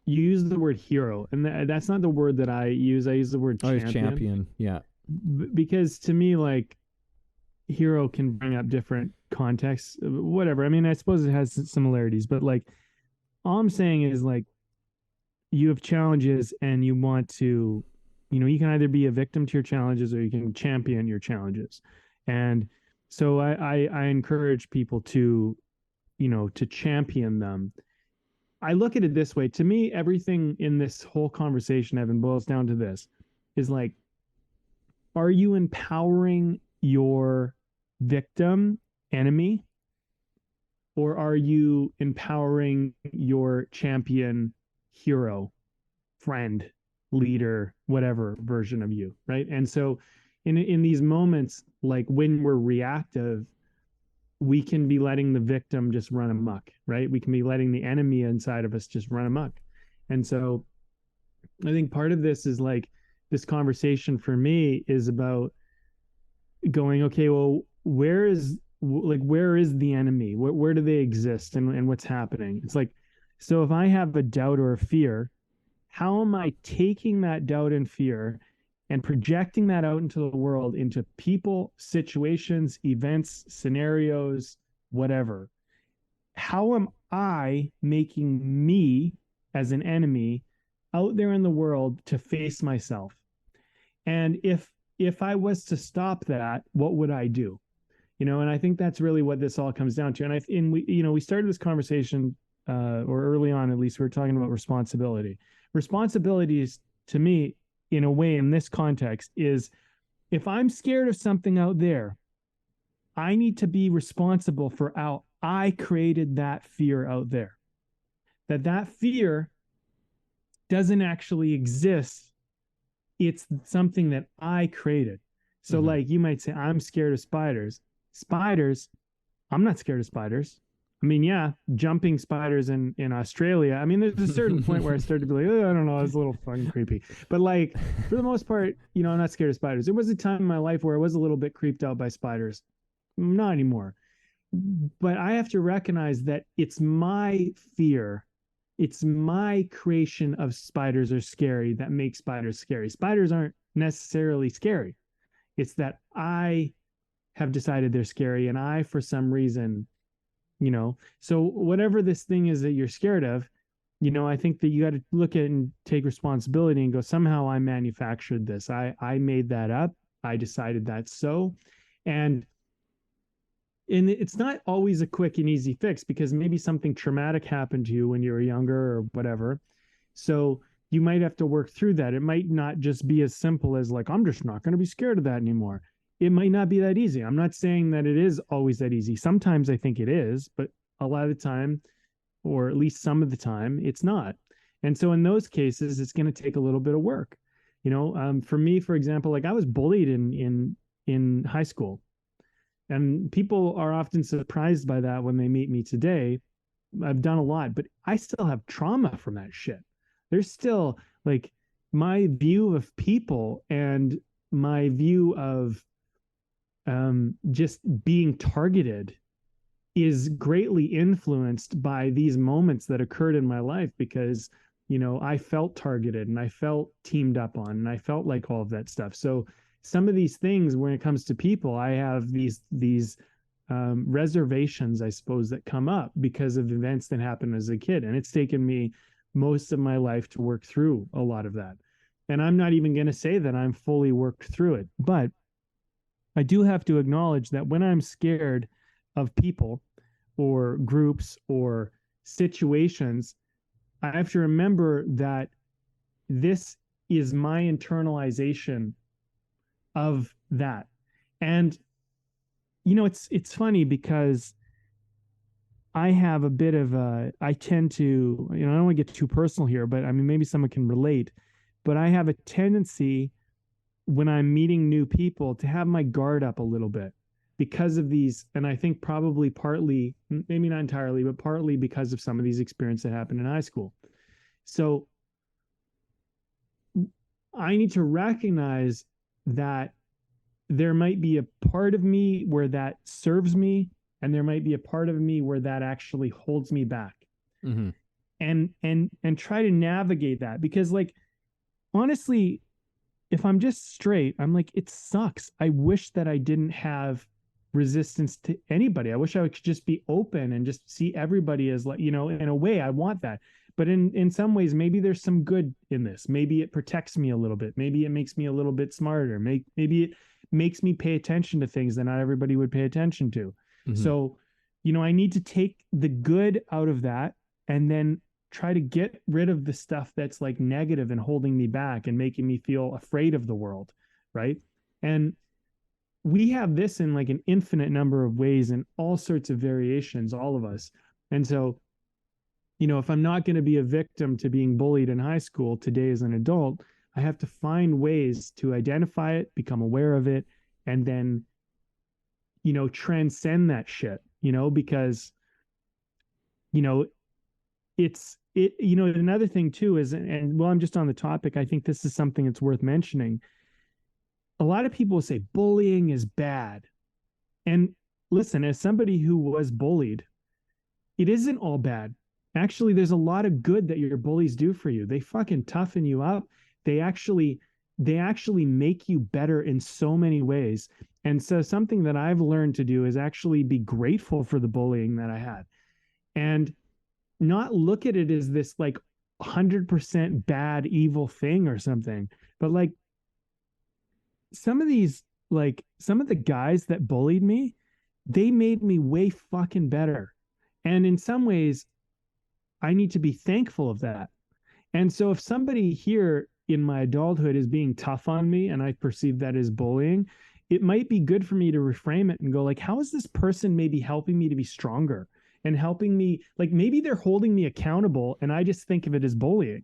use the word hero, and that's not the word that I use. I use the word
Oh,
champion.
yeah.
Because to me, like, hero can bring up different contexts, whatever. I mean, I suppose it has similarities, but like, all I'm saying is like, you have challenges and you want to, you can either be a victim to your challenges or you can champion your challenges. And so I encourage people to, to champion them. I look at it this way. To me, everything in this whole conversation, Evan, boils down to this is like, are you empowering your victim enemy, or are you empowering your champion hero, friend, leader, whatever version of you, right? And so in these moments, like when we're reactive, we can be letting the victim just run amok, right? We can be letting the enemy inside of us just run amok. And so I think part of this is like, this conversation for me is about going, okay, well, where is the enemy? Where do they exist, and what's happening? It's like, so if I have a doubt or a fear, how am I taking that doubt and fear and projecting that out into the world, into people, situations, events, scenarios, whatever? How am I making me as an enemy out there in the world to face myself? And if I was to stop that, what would I do? And I think that's really what this all comes down to. And we started this conversation, or early on at least, we were talking about responsibility. Responsibilities, to me, in a way, in this context, is if I'm scared of something out there, I need to be responsible for how I created that fear out there. That fear doesn't actually exist. It's something that I created. So like you might say, I'm scared of spiders. I'm not scared of spiders. I mean, yeah, jumping spiders in Australia. I mean, there's a certain point where I started to be like, oh, I don't know, it's a little fucking creepy. But like, for the most part, I'm not scared of spiders. There was a time in my life where I was a little bit creeped out by spiders. Not anymore. But I have to recognize that it's my fear. It's my creation of spiders are scary that makes spiders scary. Spiders aren't necessarily scary. It's that I have decided they're scary, and I, for some reason, so whatever this thing is that you're scared of, I think that you got to look at it and take responsibility and go, somehow I manufactured this. I made that up. I decided that's so. And it's not always a quick and easy fix, because maybe something traumatic happened to you when you were younger or whatever. So you might have to work through that. It might not just be as simple as like, I'm just not going to be scared of that anymore. It might not be that easy. I'm not saying that it is always that easy. Sometimes I think it is, but a lot of the time, or at least some of the time, it's not. And so in those cases, it's going to take a little bit of work. For me, for example, like I was bullied in high school. And people are often surprised by that when they meet me today. I've done a lot, but I still have trauma from that shit. There's still like my view of people and my view of just being targeted is greatly influenced by these moments that occurred in my life, because, I felt targeted and I felt teamed up on, and I felt like all of that stuff. So some of these things, when it comes to people, I have these reservations, I suppose, that come up because of events that happened as a kid. And it's taken me most of my life to work through a lot of that. And I'm not even going to say that I'm fully worked through it, but I do have to acknowledge that when I'm scared of people or groups or situations, I have to remember that this is my internalization of that. And it's funny because I have a bit of I tend to, I don't want to get too personal here, but I mean, maybe someone can relate, but I have a tendency when I'm meeting new people to have my guard up a little bit because of these. And I think probably partly, maybe not entirely, but partly because of some of these experiences that happened in high school. So I need to recognize that there might be a part of me where that serves me, and there might be a part of me where that actually holds me back.
Mm-hmm.
And try to navigate that, because like honestly, if I'm just straight, I'm like, it sucks. I wish that I didn't have resistance to anybody. I wish I could just be open and just see everybody as like, in a way I want that. But in some ways, maybe there's some good in this. Maybe it protects me a little bit. Maybe it makes me a little bit smarter. Maybe it makes me pay attention to things that not everybody would pay attention to.
Mm-hmm.
So, I need to take the good out of that and then try to get rid of the stuff that's like negative and holding me back and making me feel afraid of the world. Right. And we have this in like an infinite number of ways and all sorts of variations, all of us. And so, if I'm not going to be a victim to being bullied in high school today as an adult, I have to find ways to identify it, become aware of it, and then, transcend that shit, because, another thing too is, and while I'm just on the topic, I think this is something that's worth mentioning. A lot of people say bullying is bad. And listen, as somebody who was bullied, it isn't all bad. Actually, there's a lot of good that your bullies do for you. They fucking toughen you up. They actually make you better in so many ways. And so something that I've learned to do is actually be grateful for the bullying that I had and not look at it as this like 100% bad, evil thing or something. But like some of the guys that bullied me, they made me way fucking better. And in some ways, I need to be thankful of that. And so if somebody here in my adulthood is being tough on me and I perceive that as bullying, it might be good for me to reframe it and go like, how is this person maybe helping me to be stronger and helping me? Like maybe they're holding me accountable and I just think of it as bullying.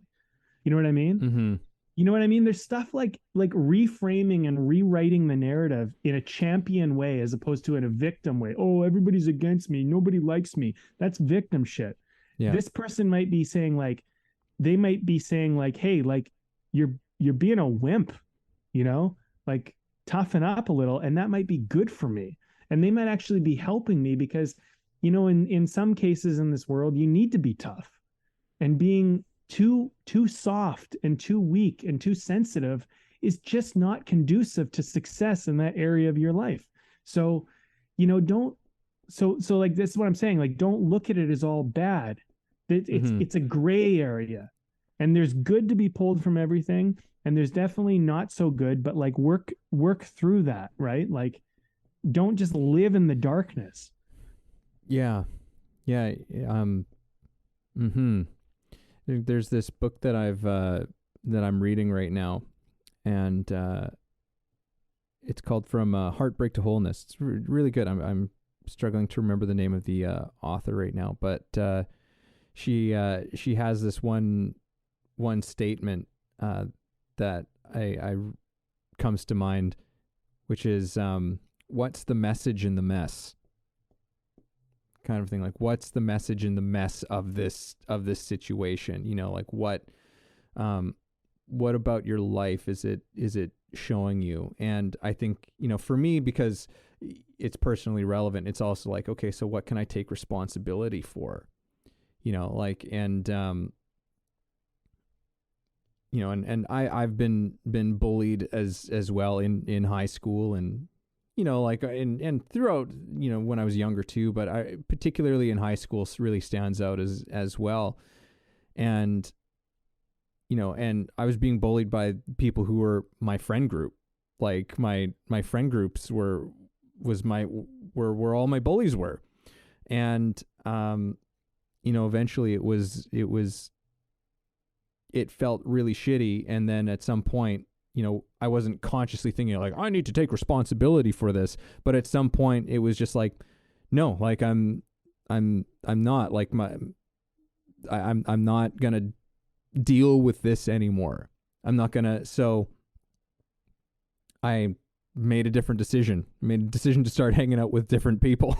You know what I mean?
Mm-hmm.
You know what I mean? There's stuff like reframing and rewriting the narrative in a champion way as opposed to in a victim way. Oh, everybody's against me. Nobody likes me. That's victim shit. Yeah. This person might be saying like, hey, like you're being a wimp, like toughen up a little. And that might be good for me. And they might actually be helping me because, in some cases in this world, you need to be tough, and being too soft and too weak and too sensitive is just not conducive to success in that area of your life. So, so like, this is what I'm saying. Like, don't look at it as all bad. It's a gray area, and there's good to be pulled from everything. And there's definitely not so good, but like work through that, right? Like, don't just live in the darkness.
Yeah. Yeah. There's this book that I'm reading right now, and it's called From Heartbreak to Wholeness. It's really good. I'm struggling to remember the name of the author right now, but she has this one statement that I comes to mind, which is what's the message in the mess? Kind of thing, like what's the message in the mess of this situation? Like what about your life is it showing you? And I think, for me, because it's personally relevant, it's also like, okay, so what can I take responsibility for? And I've been bullied as well in high school, and and throughout, when I was younger too, but I particularly in high school really stands out as well. And and I was being bullied by people who were my friend group. Like my friend groups were all my bullies were. And eventually it felt really shitty. And then at some point, I wasn't consciously thinking like, I need to take responsibility for this. But at some point it was just like, no, like I'm I'm not like I'm not gonna deal with this anymore. I'm not gonna. So I made a different decision. Made a decision to start hanging out with different people,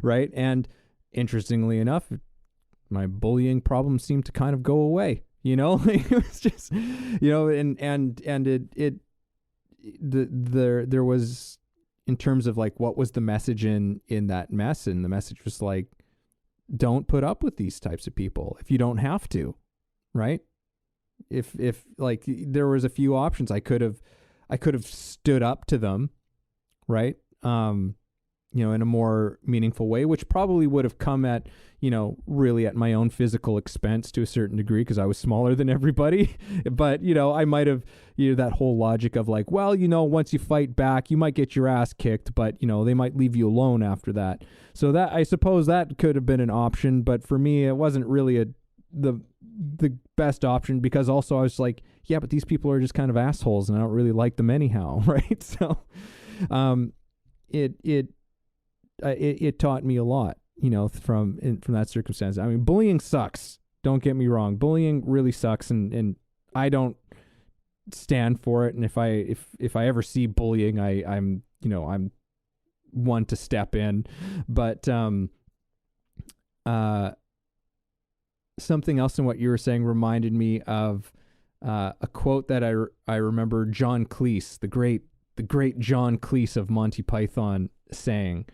right? And interestingly enough, my bullying problem seemed to kind of go away. You know, it was just, you know, and there was, in terms of like what was the message in that mess, and the message was like, don't put up with these types of people if you don't have to, right? If like there was a few options, I could have stood up to them, right? You know, in a more meaningful way, which probably would have come at, you know, really at my own physical expense to a certain degree, because I was smaller than everybody. But, you know, I might have, you know, that whole logic of like, well, you know, once you fight back, you might get your ass kicked, but, you know, they might leave you alone after that. So that, I suppose that could have been an option, but for me, it wasn't really the best option, because also I was like, yeah, but these people are just kind of assholes and I don't really like them anyhow. Right. So, it taught me a lot, you know, from that circumstance. I mean, bullying sucks. Don't get me wrong. Bullying really sucks, and I don't stand for it. And if I ever see bullying, I'm one to step in. But something else in what you were saying reminded me of a quote that I remember John Cleese, the great John Cleese of Monty Python, saying,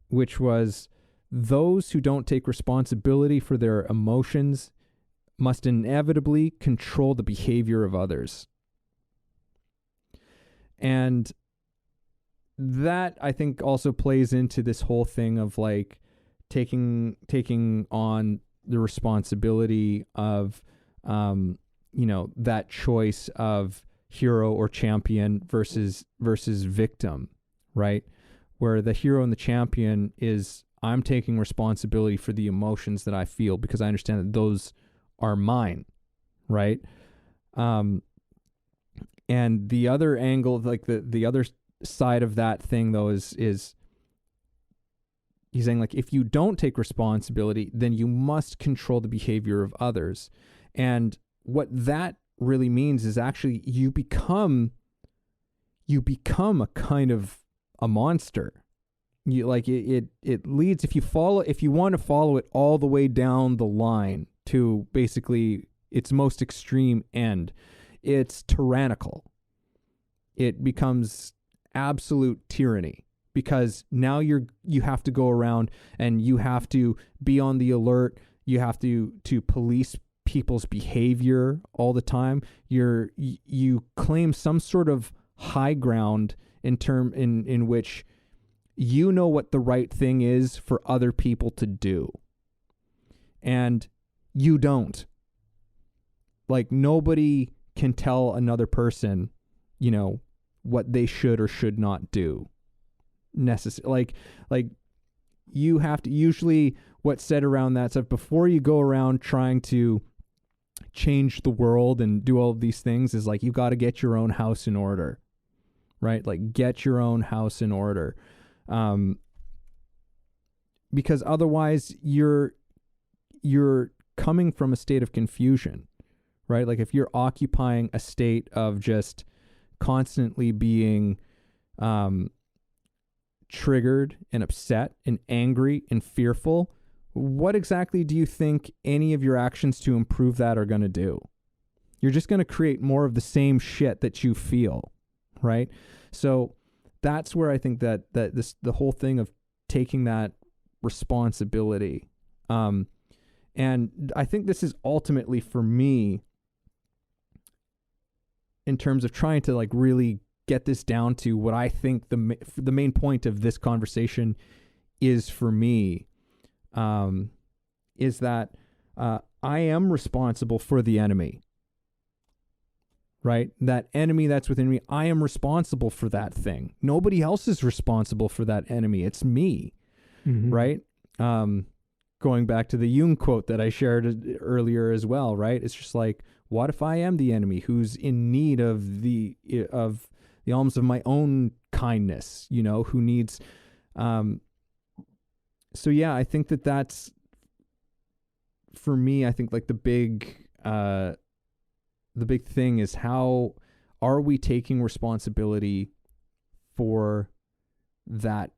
which was, those who don't take responsibility for their emotions must inevitably control the behavior of others. And that, I think, also plays into this whole thing of like taking on the responsibility of, you know, that choice of hero or champion versus victim, right? Where the hero and the champion is, I'm taking responsibility for the emotions that I feel because I understand that those are mine, right? And the other angle, like the other side of that thing though, is he's saying, like, if you don't take responsibility, then you must control the behavior of others. And what that really means is actually you become a kind of a monster. You like it leads, if you want to follow it all the way down the line to basically its most extreme end, it's tyrannical. It becomes absolute tyranny, because now you have to go around and you have to be on the alert. You have to police people's behavior all the time. You claim some sort of high ground in which you know what the right thing is for other people to do, and you don't. Like, nobody can tell another person, you know, what they should or should not do. Like you have to, usually what's said around that stuff before you go around trying to change the world and do all of these things, is like, you got to get your own house in order, right? Like, get your own house in order. Because otherwise you're coming from a state of confusion, right? Like, if you're occupying a state of just constantly being triggered and upset and angry and fearful, what exactly do you think any of your actions to improve that are going to do? You're just going to create more of the same shit that you feel, right? So that's where I think that the whole thing of taking that responsibility, and I think this is ultimately, for me, in terms of trying to like really get this down to what I think the main point of this conversation is for me, is that I am responsible for the enemy, right? That enemy that's within me, I am responsible for that thing. Nobody else is responsible for that enemy. It's me, right? Going back to the Jung quote that I shared earlier as well, right? It's just like, what if I am the enemy who's in need of the alms of my own kindness, you know, who needs So yeah, I think that's for me. I think like the big thing is, how are we taking responsibility for that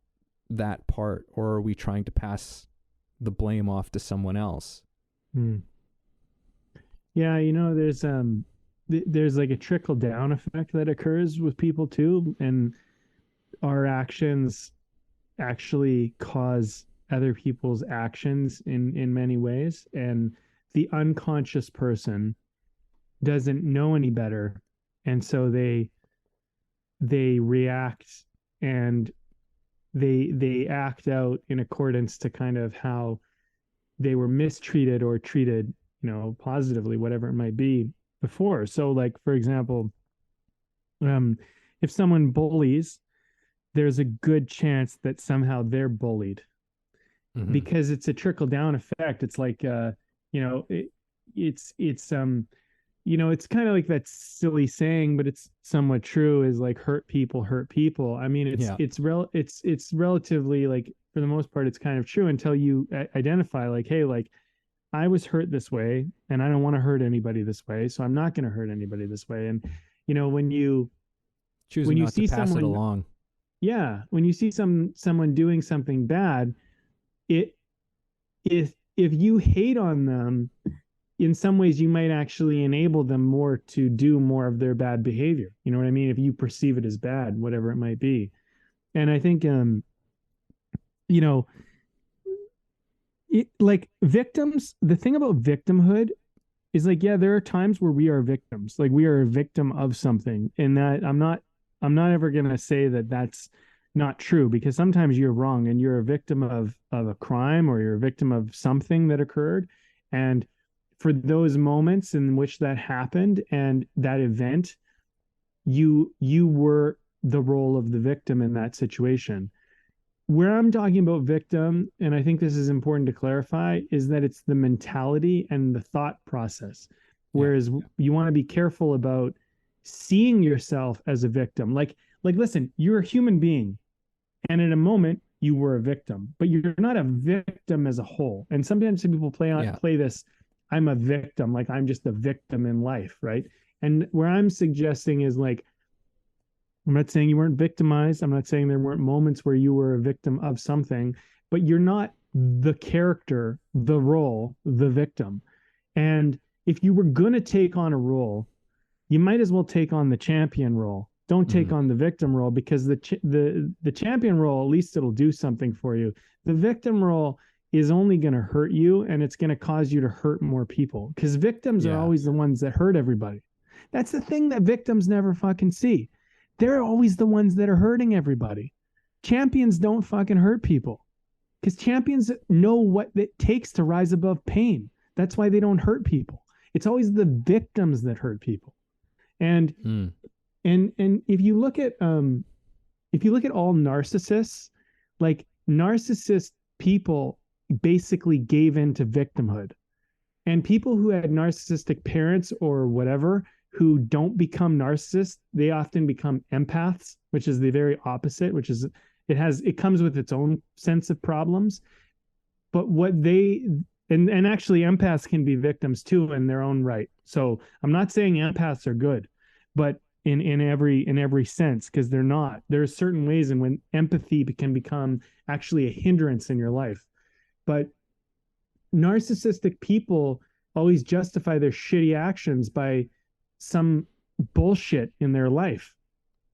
part, or are we trying to pass the blame off to someone else?
Yeah, there's like a trickle down effect that occurs with people too, and our actions actually cause other people's actions in many ways, and the unconscious person doesn't know any better, and so they react, and they act out in accordance to kind of how they were mistreated or treated, positively, whatever it might be before. So like, for example, um if someone bullies, there's a good chance that somehow they're bullied, because it's a trickle down effect. It's like you know it, it's kind of like that silly saying, but it's somewhat true, is like, hurt people hurt people. I mean, it's relatively, like, for the most part, it's kind of true until you identify, like, hey, like, I was hurt this way and I don't want to hurt anybody this way, so I'm not going to hurt anybody this way. And when you
Choosing not
see
to pass
someone,
it along.
yeah, when you see someone doing something bad, it if you hate on them, in some ways you might actually enable them more to do more of their bad behavior. You know what I mean? If you perceive it as bad, whatever it might be. And I think you know like, victims, the thing about victimhood is, like, yeah, there are times where we are victims, like we are a victim of something, and that I'm not ever going to say that that's not true, because sometimes you're wrong and you're a victim of a crime, or you're a victim of something that occurred. And for those moments in which that happened and that event, you were the role of the victim in that situation. Where I'm talking about victim, and I think this is important to clarify, is that it's the mentality and the thought process. Whereas you want to be careful about seeing yourself as a victim. Like, listen, you're a human being, and in a moment you were a victim, but you're not a victim as a whole. And sometimes people play this, I'm a victim, like I'm just a victim in life, right? And where I'm suggesting is, like, I'm not saying you weren't victimized. I'm not saying there weren't moments where you were a victim of something, but you're not the character, the role, the victim. And if you were going to take on a role, you might as well take on the champion role. Don't take on the victim role, because the champion role, at least it'll do something for you. The victim role is only going to hurt you, and it's going to cause you to hurt more people, because victims are always the ones that hurt everybody. That's the thing that victims never fucking see. They're always the ones that are hurting everybody. Champions don't fucking hurt people, because champions know what it takes to rise above pain. That's why they don't hurt people. It's always the victims that hurt people. And if you look at all narcissists, like, narcissist people basically gave in to victimhood. And people who had narcissistic parents or whatever, who don't become narcissists, they often become empaths, which is the very opposite, which is it comes with its own sense of problems. But what they and actually empaths can be victims too in their own right. So I'm not saying empaths are good, but in every sense, because they're not. There are certain ways in when empathy can become actually a hindrance in your life. But narcissistic people always justify their shitty actions by some bullshit in their life,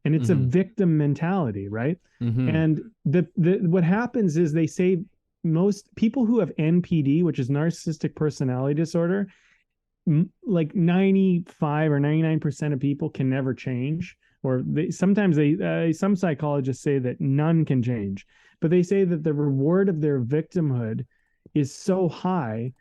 and it's a victim mentality, right? And the what happens is, they say most people who have NPD, which is narcissistic personality disorder, like 95 or 99% of people can never change, or sometimes some psychologists say that none can change, but they say that the reward of their victimhood is so high,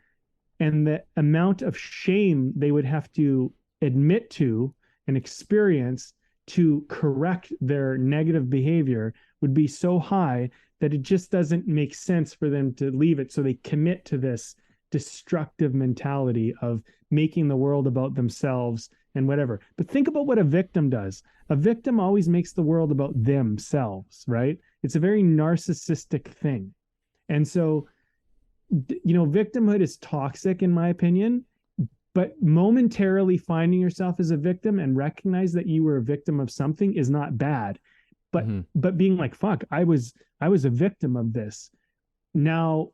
and the amount of shame they would have to admit to and experience to correct their negative behavior would be so high that it just doesn't make sense for them to leave it. So they commit to this destructive mentality of making the world about themselves and whatever. But think about what a victim does. A victim always makes the world about themselves, right? It's a very narcissistic thing. And so, victimhood is toxic in my opinion, but momentarily finding yourself as a victim and recognize that you were a victim of something is not bad. But being like, fuck, I was a victim of this. Now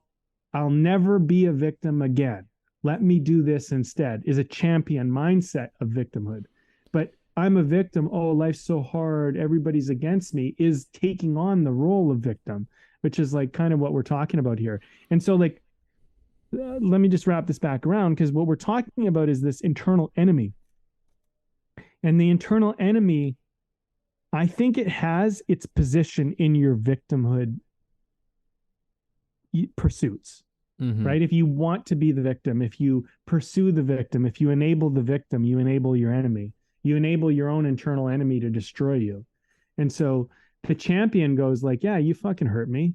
I'll never be a victim again. Let me do this instead is a champion mindset of victimhood. But I'm a victim. Oh, life's so hard. Everybody's against me is taking on the role of victim, which is like kind of what we're talking about here. And so like, let me just wrap this back around, because what we're talking about is this internal enemy. And the internal enemy, I think it has its position in your victimhood pursuits, right? If you want to be the victim, if you pursue the victim, if you enable the victim, you enable your enemy. You enable your own internal enemy to destroy you. And so the champion goes like, yeah, you fucking hurt me,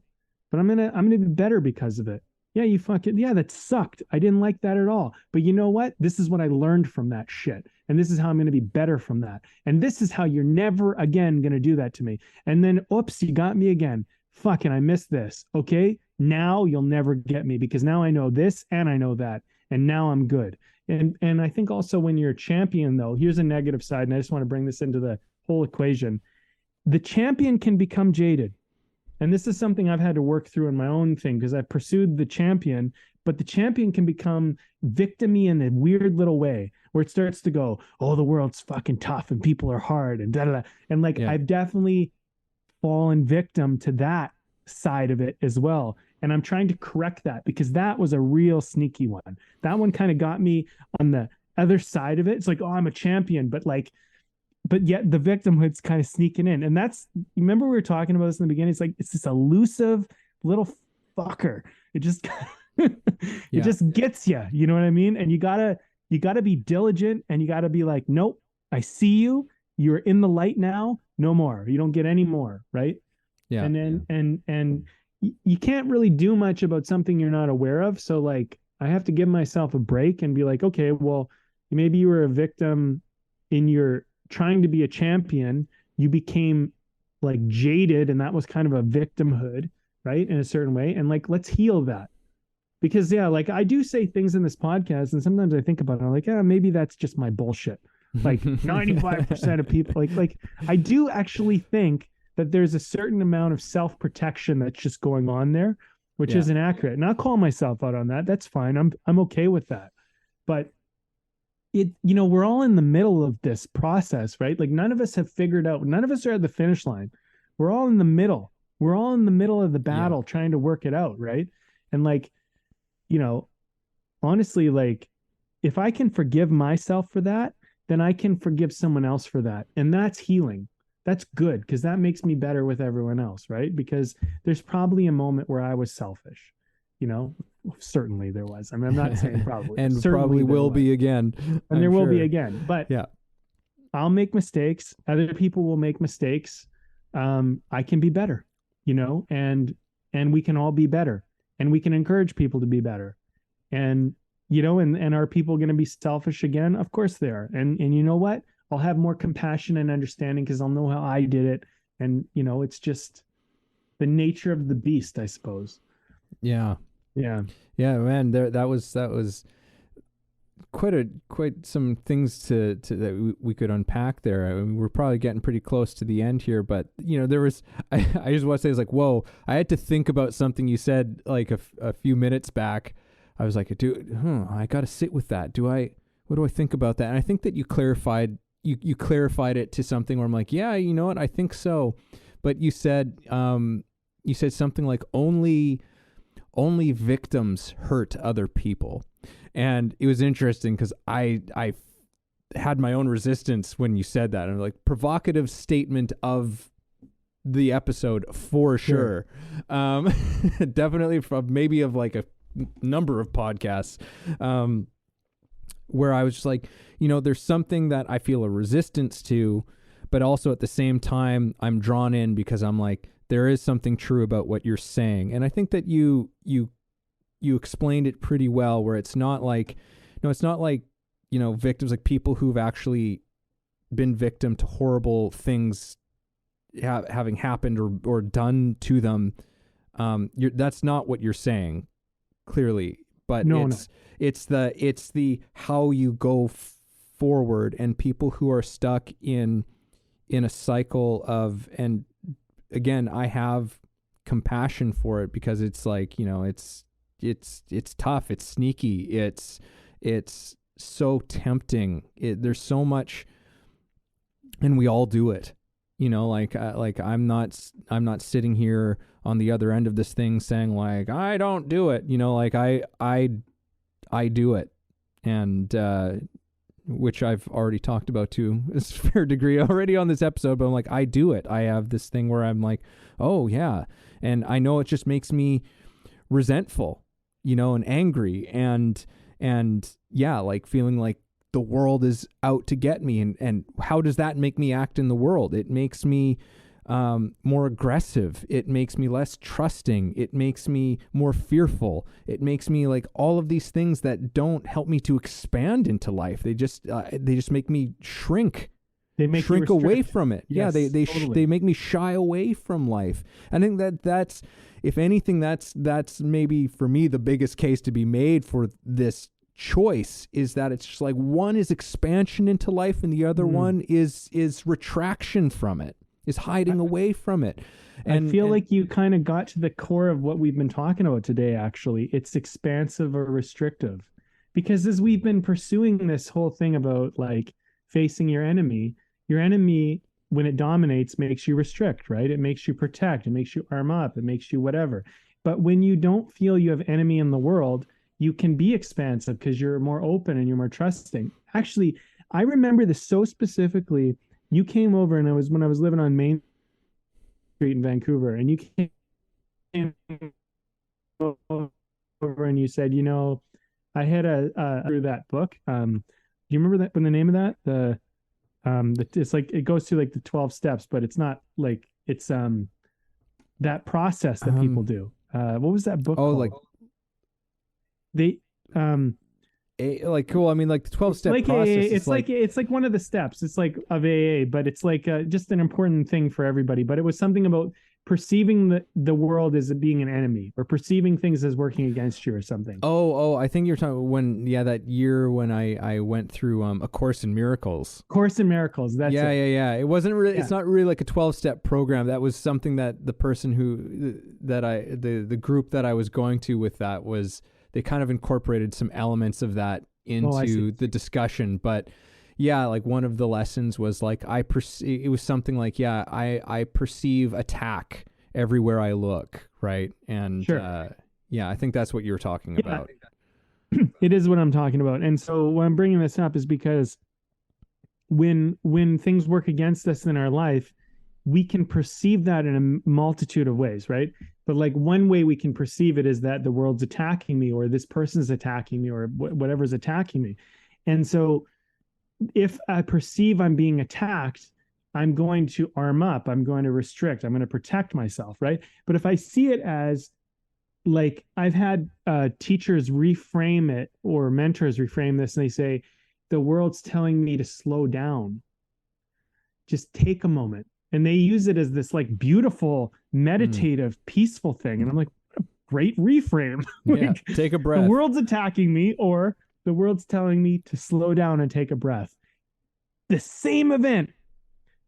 but I'm gonna be better because of it. Yeah, that sucked. I didn't like that at all. But you know what? This is what I learned from that shit. And this is how I'm going to be better from that. And this is how you're never again going to do that to me. And then, oops, you got me again. Fucking, I missed this. Okay. Now you'll never get me because now I know this and I know that. And now I'm good. And I think also when you're a champion, though, here's a negative side. And I just want to bring this into the whole equation. The champion can become jaded. And this is something I've had to work through in my own thing because I've pursued the champion, but the champion can become victim-y in a weird little way where it starts to go, oh, the world's fucking tough and people are hard and da-da-da. And like, I've definitely fallen victim to that side of it as well. And I'm trying to correct that because that was a real sneaky one. That one kind of got me on the other side of it. It's like, oh, I'm a champion, but yet the victimhood's kind of sneaking in. And that's, you remember we were talking about this in the beginning? It's like, it's this elusive little fucker. It just, it just gets you, you know what I mean? And you gotta be diligent and you gotta be like, nope, I see you. You're in the light now. No more. You don't get any more. Right. Yeah. And then, and you can't really do much about something you're not aware of. So like, I have to give myself a break and be like, okay, well, maybe you were a victim in your trying to be a champion. You became like jaded, and that was kind of a victimhood, right? In a certain way. And like, let's heal that. Because like I do say things in this podcast, and sometimes I think about it, I'm like, maybe that's just my bullshit. Like 95% of people, like I do actually think that there's a certain amount of self-protection that's just going on there, which isn't accurate. And I'll call myself out on that. That's fine. I'm okay with that. But we're all in the middle of this process, right? Like none of us have figured out, none of us are at the finish line. We're all in the middle. We're all in the middle of the battle trying to work it out, right? And like, honestly, like if I can forgive myself for that, then I can forgive someone else for that. And that's healing. That's good because that makes me better with everyone else, right? Because there's probably a moment where I was selfish, certainly there was. I mean, I'm not saying probably.
And certainly probably will be again.
And there will be again. But I'll make mistakes. Other people will make mistakes. I can be better, and we can all be better. And we can encourage people to be better. And, and are people going to be selfish again? Of course they are. And you know what? I'll have more compassion and understanding because I'll know how I did it. And, it's just the nature of the beast, I suppose.
Yeah. Yeah. Yeah, man, that was quite some things to that we could unpack there. I mean, we're probably getting pretty close to the end here, but there was, I just want to say, it's like, whoa, I had to think about something you said like a few minutes back. I was like, I got to sit with that. What do I think about that? And I think that you clarified it to something where I'm like, yeah, you know what? I think so. But you said something like only victims hurt other people. And it was interesting because I had my own resistance when you said that. And I'm like, provocative statement of the episode for sure. Definitely from maybe of like a number of podcasts. Where I was just like, there's something that I feel a resistance to, but also at the same time, I'm drawn in because I'm like, there is something true about what you're saying. And I think that you explained it pretty well, where it's not like victims, like people who've actually been victim to horrible things having happened or done to them That's not what you're saying, clearly, but
No,
it's the how you go forward, and people who are stuck in a cycle of, and again, I have compassion for it, because it's like, it's tough, it's sneaky, it's so tempting. There's so much, and we all do it. Like I'm not sitting here on the other end of this thing saying like, I don't do it. Like I do it, and which I've already talked about to a fair degree already on this episode. But I'm like, I do it. I have this thing where I'm like, oh yeah, and I know it just makes me resentful, and angry, and yeah, like feeling like the world is out to get me. And how does that make me act in the world? It makes me more aggressive. It makes me less trusting. It makes me more fearful. It makes me like all of these things that don't help me to expand into life. They just make me shrink.
They make
shrink away from it.
Yes,
yeah,
totally.
they make me shy away from life. I think that's, if anything, that's maybe for me the biggest case to be made for this choice, is that it's just like one is expansion into life and the other one is retraction from it, is hiding away from it. And
I feel like you kind of got to the core of what we've been talking about today. Actually, it's expansive or restrictive, because as we've been pursuing this whole thing about like facing your enemy, when it dominates makes you restrict, right? It makes you protect, it makes you arm up, it makes you whatever. But when you don't feel you have enemy in the world, you can be expansive because you're more open and you're more trusting. Actually, I remember this so specifically. You came over, and when I was living on Main Street in Vancouver, and you came over and you said, I had through that book. Do you remember that, when the name of that? It's like, it goes through like the 12 steps, but it's not like, it's that process that people do. What was that book called?
like
they
like cool. I mean, like the 12-step
like
process.
It's like one of the steps. It's like of AA, but it's like just an important thing for everybody. But it was something about perceiving the world as being an enemy, or perceiving things as working against you or something.
Oh, I think you're talking when, that year when I went through A Course in Miracles.
Course in Miracles. That's it.
Yeah. It wasn't really. Yeah. It's not really like a 12-step program. That was something that the person the group that I was going to with that was. They kind of incorporated some elements of that into the discussion. But yeah, like one of the lessons was like, it was something like, I perceive attack everywhere I look. Right. And
sure.
I think that's what you were talking about.
It is what I'm talking about. And so why I'm bringing this up is because when things work against us in our life, we can perceive that in a multitude of ways, right? But like one way we can perceive it is that the world's attacking me, or this person's attacking me, or whatever's attacking me. And so if I perceive I'm being attacked, I'm going to arm up, I'm going to restrict, I'm going to protect myself, right? But if I see it as like, I've had teachers reframe it, or mentors reframe this, and they say, the world's telling me to slow down. Just take a moment. And they use it as this like beautiful, meditative, peaceful thing. And I'm like, what a great reframe. Like,
take a breath.
The world's attacking me, or the world's telling me to slow down and take a breath. The same event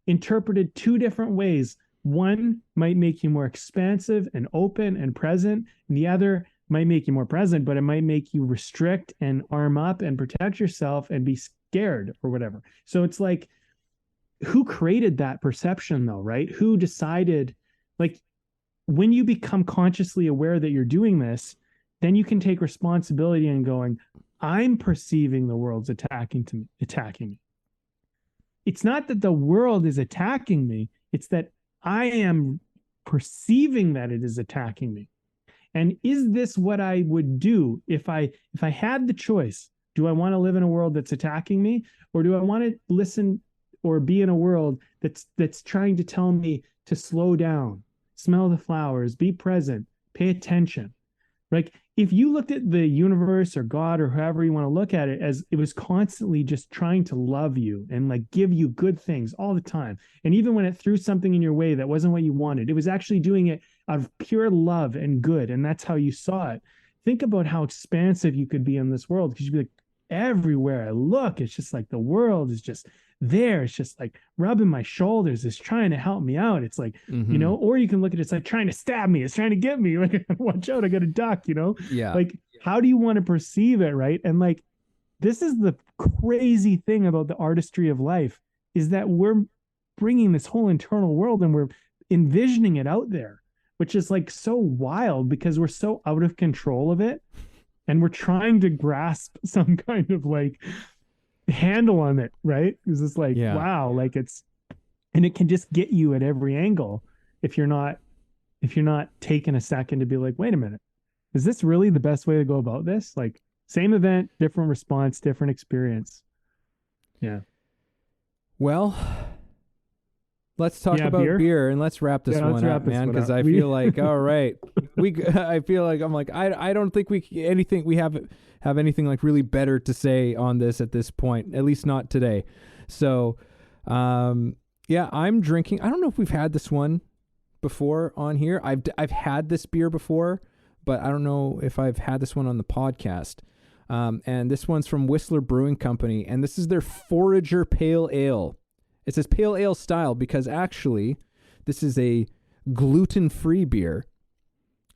interpreted two different ways. One might make you more expansive and open and present. And the other might make you more present, but it might make you restrict and arm up and protect yourself and be scared or whatever. So it's like, who created that perception though, right? Who decided, like, when you become consciously aware that you're doing this, then you can take responsibility and going, I'm perceiving the world's attacking me. It's not that the world is attacking me. It's that I am perceiving that it is attacking me. And is this what I would do if I had the choice? Do I want to live in a world that's attacking me, or do I want to listen or be in a world that's trying to tell me to slow down, smell the flowers, be present, pay attention? Like, if you looked at the universe or God or however you want to look at it, as it was constantly just trying to love you and like give you good things all the time, and even when it threw something in your way that wasn't what you wanted, it was actually doing it of pure love and good, and that's how you saw it. Think about how expansive you could be in this world, because you'd be like, everywhere I look, it's just like the world is just there. It's just like rubbing my shoulders. It's trying to help me out. It's like, you know, or you can look at it, it's like trying to stab me. It's trying to get me. Like, watch out, I got a duck, you know?
Yeah.
Like, how do you want to perceive it, right? And like, this is the crazy thing about the artistry of life, is that we're bringing this whole internal world and we're envisioning it out there, which is like so wild because we're so out of control of it. And we're trying to grasp some kind of like handle on it, right? Because it's like, wow, like and it can just get you at every angle if you're not taking a second to be like, wait a minute, is this really the best way to go about this? Like, same event, different response, different experience. Yeah.
Well, let's talk about beer and let's wrap this one up, man, because I feel like, all right, I feel like I don't think we have anything like really better to say on this at this point, at least not today. So, yeah, I'm drinking. I don't know if we've had this one before on here. I've had this beer before, but I don't know if I've had this one on the podcast. And this one's from Whistler Brewing Company, and this is their Forager Pale Ale. It says pale ale style because actually this is a gluten-free beer.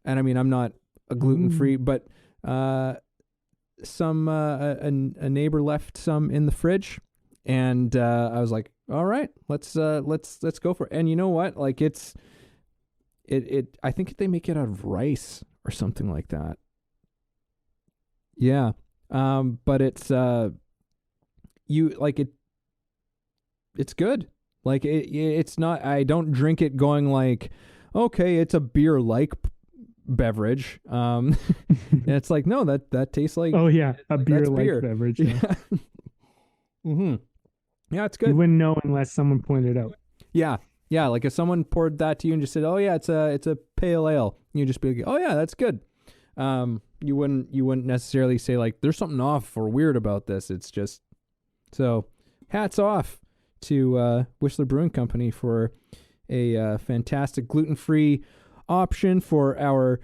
And I mean, I'm not a gluten-free, but a neighbor left some in the fridge, and I was like, all right, let's go for it. And you know what? Like I think they make it out of rice or something like that. Yeah. But it's it's good. Like it's not, I don't drink it going like, okay, it's a beer like beverage. And it's like, no, that tastes like,
oh yeah, a beer like beverage. Yeah.
Mm-hmm. Yeah, it's good.
You wouldn't know unless someone pointed it out.
Yeah. Yeah. Like if someone poured that to you and just said, oh yeah, it's a pale ale, you'd just be like, oh yeah, that's good. You wouldn't necessarily say like there's something off or weird about this. It's just, so hats off to Whistler Brewing Company for a fantastic gluten-free option for our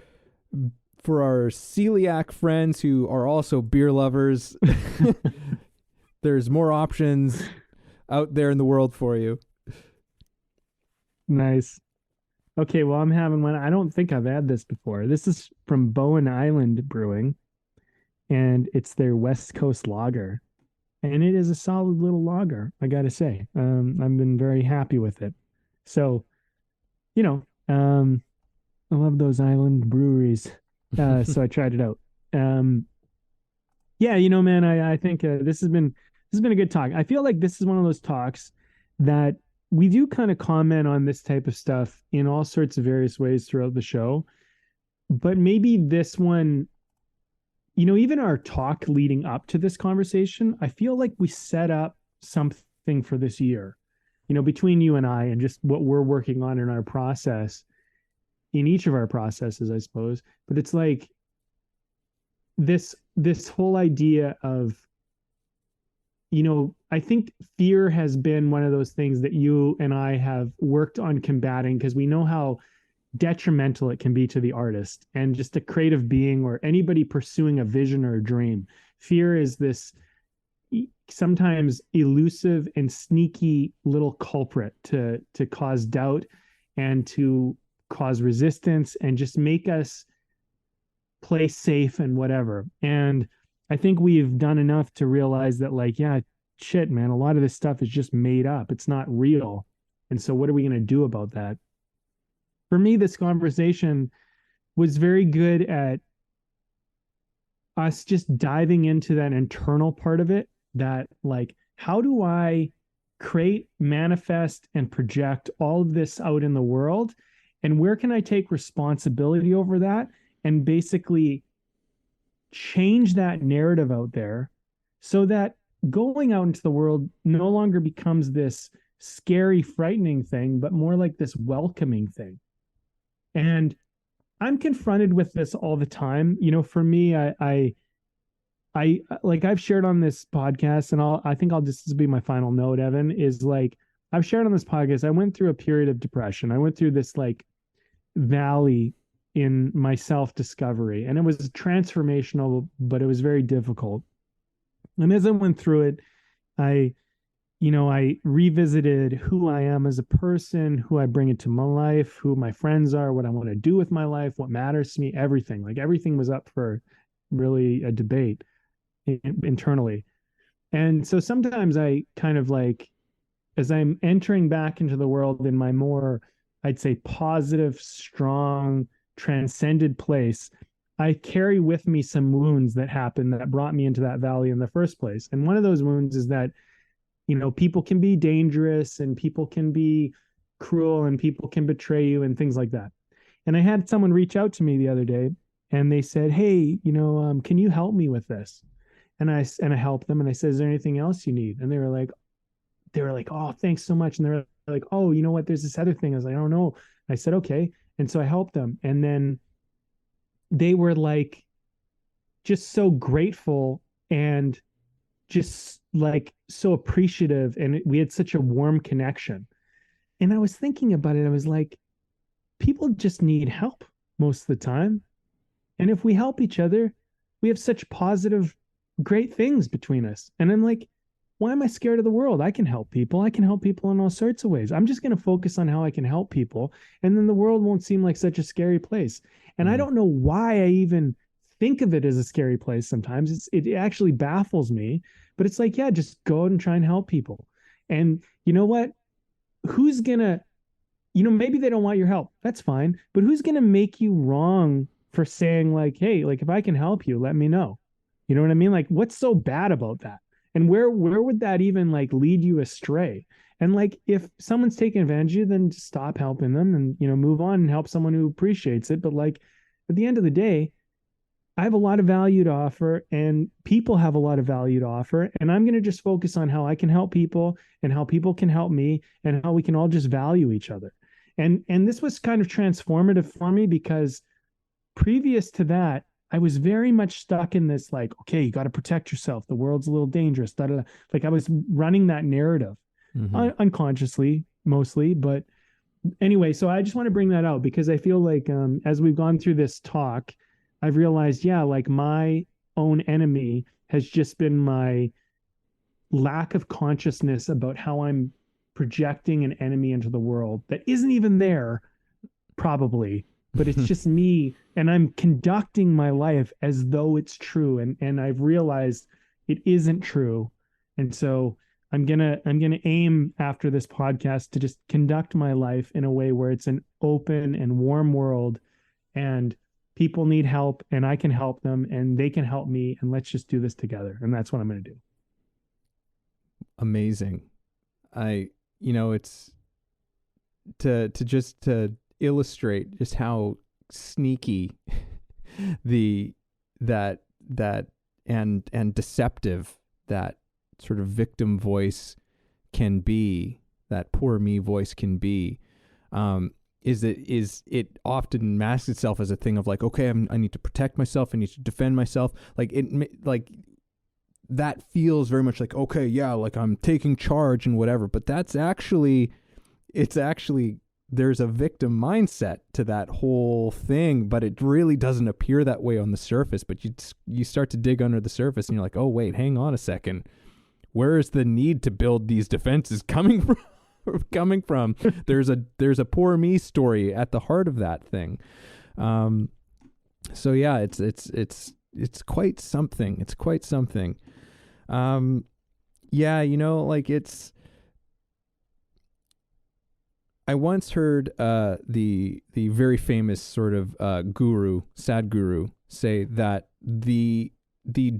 celiac friends who are also beer lovers. There's more options out there in the world for you.
Nice. Okay, well, I'm having one. I don't think I've had this before. This is from Bowen Island Brewing, and it's their West Coast lager. And it is a solid little lager, I got to say. I've been very happy with it. So, you know, I love those island breweries. So I tried it out. Yeah, you know, man, I think this has been a good talk. I feel like this is one of those talks that we do kind of comment on this type of stuff in all sorts of various ways throughout the show. But maybe this one, you know, even our talk leading up to this conversation, I feel like we set up something for this year, you know, between you and I and just what we're working on in our process, in each of our processes, I suppose. But it's like this whole idea of, you know, I think fear has been one of those things that you and I have worked on combating, because we know how detrimental it can be to the artist and just a creative being or anybody pursuing a vision or a dream. Fear is this sometimes elusive and sneaky little culprit to cause doubt and to cause resistance and just make us play safe and whatever. And I think we've done enough to realize that, like, yeah, shit, man, a lot of this stuff is just made up. It's not real. And so what are we going to do about that? For me, this conversation was very good at us just diving into that internal part of it, that like, how do I create, manifest, and project all of this out in the world? And where can I take responsibility over that and basically change that narrative out there so that going out into the world no longer becomes this scary, frightening thing, but more like this welcoming thing. And I'm confronted with this all the time. You know, for me, I like, I've shared on this podcast, and I think this will be my final note, Evan, is like, I've shared on this podcast, I went through a period of depression. I went through this like valley in my self-discovery, and it was transformational, but it was very difficult. And as I went through it, I I revisited who I am as a person, who I bring into my life, who my friends are, what I want to do with my life, what matters to me, everything. Like everything was up for really a debate internally. And so sometimes I kind of like, as I'm entering back into the world in my more, I'd say, positive, strong, transcended place, I carry with me some wounds that happened that brought me into that valley in the first place. And one of those wounds is that, people can be dangerous and people can be cruel and people can betray you and things like that. And I had someone reach out to me the other day and they said, "Hey, can you help me with this?" And I helped them and I said, "Is there anything else you need?" And they were like, "Oh, thanks so much." And they were like, "Oh, you know what? There's this other thing." I was like, "I don't know." I said, "Okay." And so I helped them. And then they were like, just so grateful and just like so appreciative. And we had such a warm connection. And I was thinking about it. I was like, people just need help most of the time. And if we help each other, we have such positive, great things between us. And I'm like, why am I scared of the world? I can help people. I can help people in all sorts of ways. I'm just going to focus on how I can help people. And then the world won't seem like such a scary place. And I don't know why I even think of it as a scary place sometimes. It actually baffles me. But it's like, yeah, just go out and try and help people. And you know what? Who's going to, maybe they don't want your help. That's fine. But who's going to make you wrong for saying like, hey, like if I can help you, let me know. You know what I mean? Like, what's so bad about that? And where would that even like lead you astray? And like, if someone's taking advantage of you, then just stop helping them and, move on and help someone who appreciates it. But like, at the end of the day, I have a lot of value to offer and people have a lot of value to offer. And I'm going to just focus on how I can help people and how people can help me and how we can all just value each other. And this was kind of transformative for me because previous to that, I was very much stuck in this, like, okay, you got to protect yourself. The world's a little dangerous. Da, da, da. Like I was running that narrative unconsciously mostly. But anyway, so I just want to bring that out because I feel like as we've gone through this talk, I've realized, yeah, like my own enemy has just been my lack of consciousness about how I'm projecting an enemy into the world that isn't even there, probably, but it's just me. And I'm conducting my life as though it's true. And I've realized it isn't true. And so I'm gonna aim after this podcast to just conduct my life in a way where it's an open and warm world and people need help and I can help them and they can help me and let's just do this together. And that's what I'm going to do.
Amazing. It's to illustrate just how sneaky that and deceptive that sort of victim voice can be, that poor me voice can be. Is it often masks itself as a thing of like, okay, I need to protect myself, I need to defend myself. Like that feels very much like, okay, yeah, like I'm taking charge and whatever. But there's a victim mindset to that whole thing, but it really doesn't appear that way on the surface. But you start to dig under the surface and you're like, oh wait, hang on a second, where is the need to build these defenses coming from? There's a poor me story at the heart of that thing. So yeah, it's quite something. It's quite something. Yeah, I once heard the very famous sort of Sadhguru say that the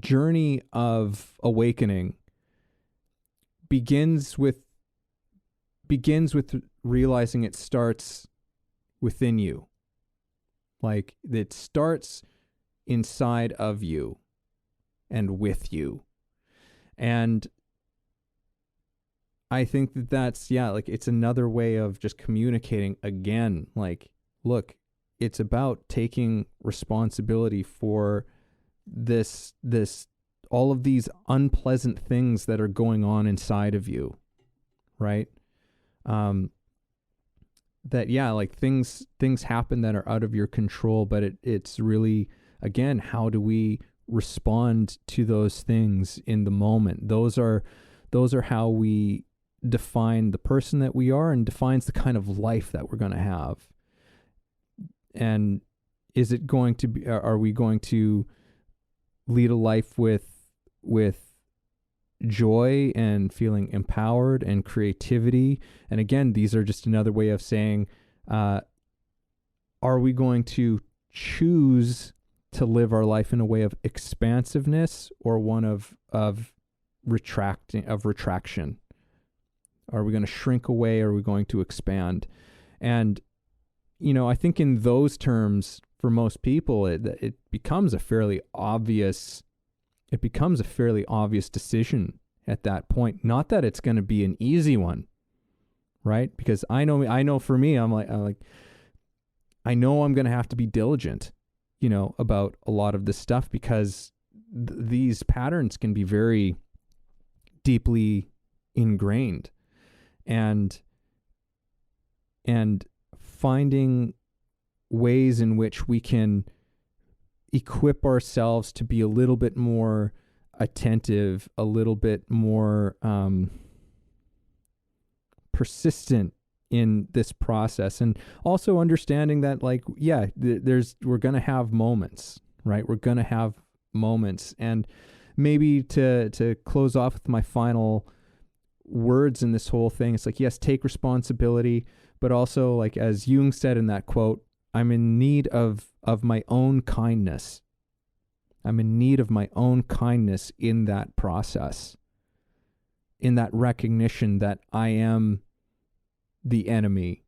journey of awakening begins with realizing it starts within you. Like it starts inside of you and with you. And I think that's, yeah, like it's another way of just communicating again, like, look, it's about taking responsibility for this, all of these unpleasant things that are going on inside of you, right? yeah, like things happen that are out of your control, but it's really, again, how do we respond to those things in the moment? Those are how we define the person that we are and defines the kind of life that we're going to have. And is it going to be, are we going to lead a life with joy and feeling empowered and creativity? And again, these are just another way of saying, are we going to choose to live our life in a way of expansiveness or one of retraction? Are we going to shrink away, or are we going to expand? And, I think in those terms, for most people, it becomes a fairly obvious decision at that point. Not that it's going to be an easy one, right? Because I know for me, I'm like, I know I'm going to have to be diligent, about a lot of this stuff, because these patterns can be very deeply ingrained, and finding ways in which we can equip ourselves to be a little bit more attentive, a little bit more persistent in this process, and also understanding that, like, we're going to have moments, right? We're going to have moments. And maybe to close off with my final words in this whole thing, it's like, yes, take responsibility, but also, like, as Jung said in that quote, I'm in need of my own kindness. I'm in need of my own kindness in that process, in that recognition that I am the enemy.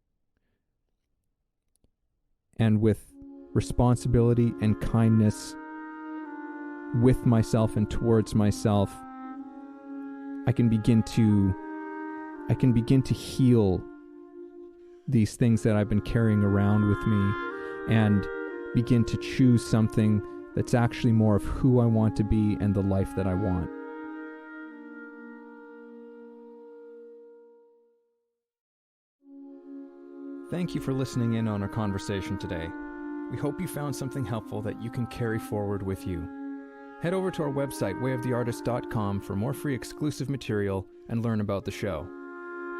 And with responsibility and kindness with myself and towards myself, I can begin to heal these things that I've been carrying around with me, and begin to choose something that's actually more of who I want to be and the life that I want. Thank you for listening in on our conversation today. We hope you found something helpful that you can carry forward with you. Head over to our website, wayoftheartist.com, for more free exclusive material and learn about the show.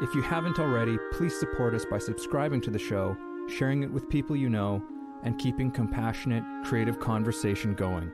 If you haven't already, please support us by subscribing to the show, sharing it with people you know, and keeping compassionate, creative conversation going.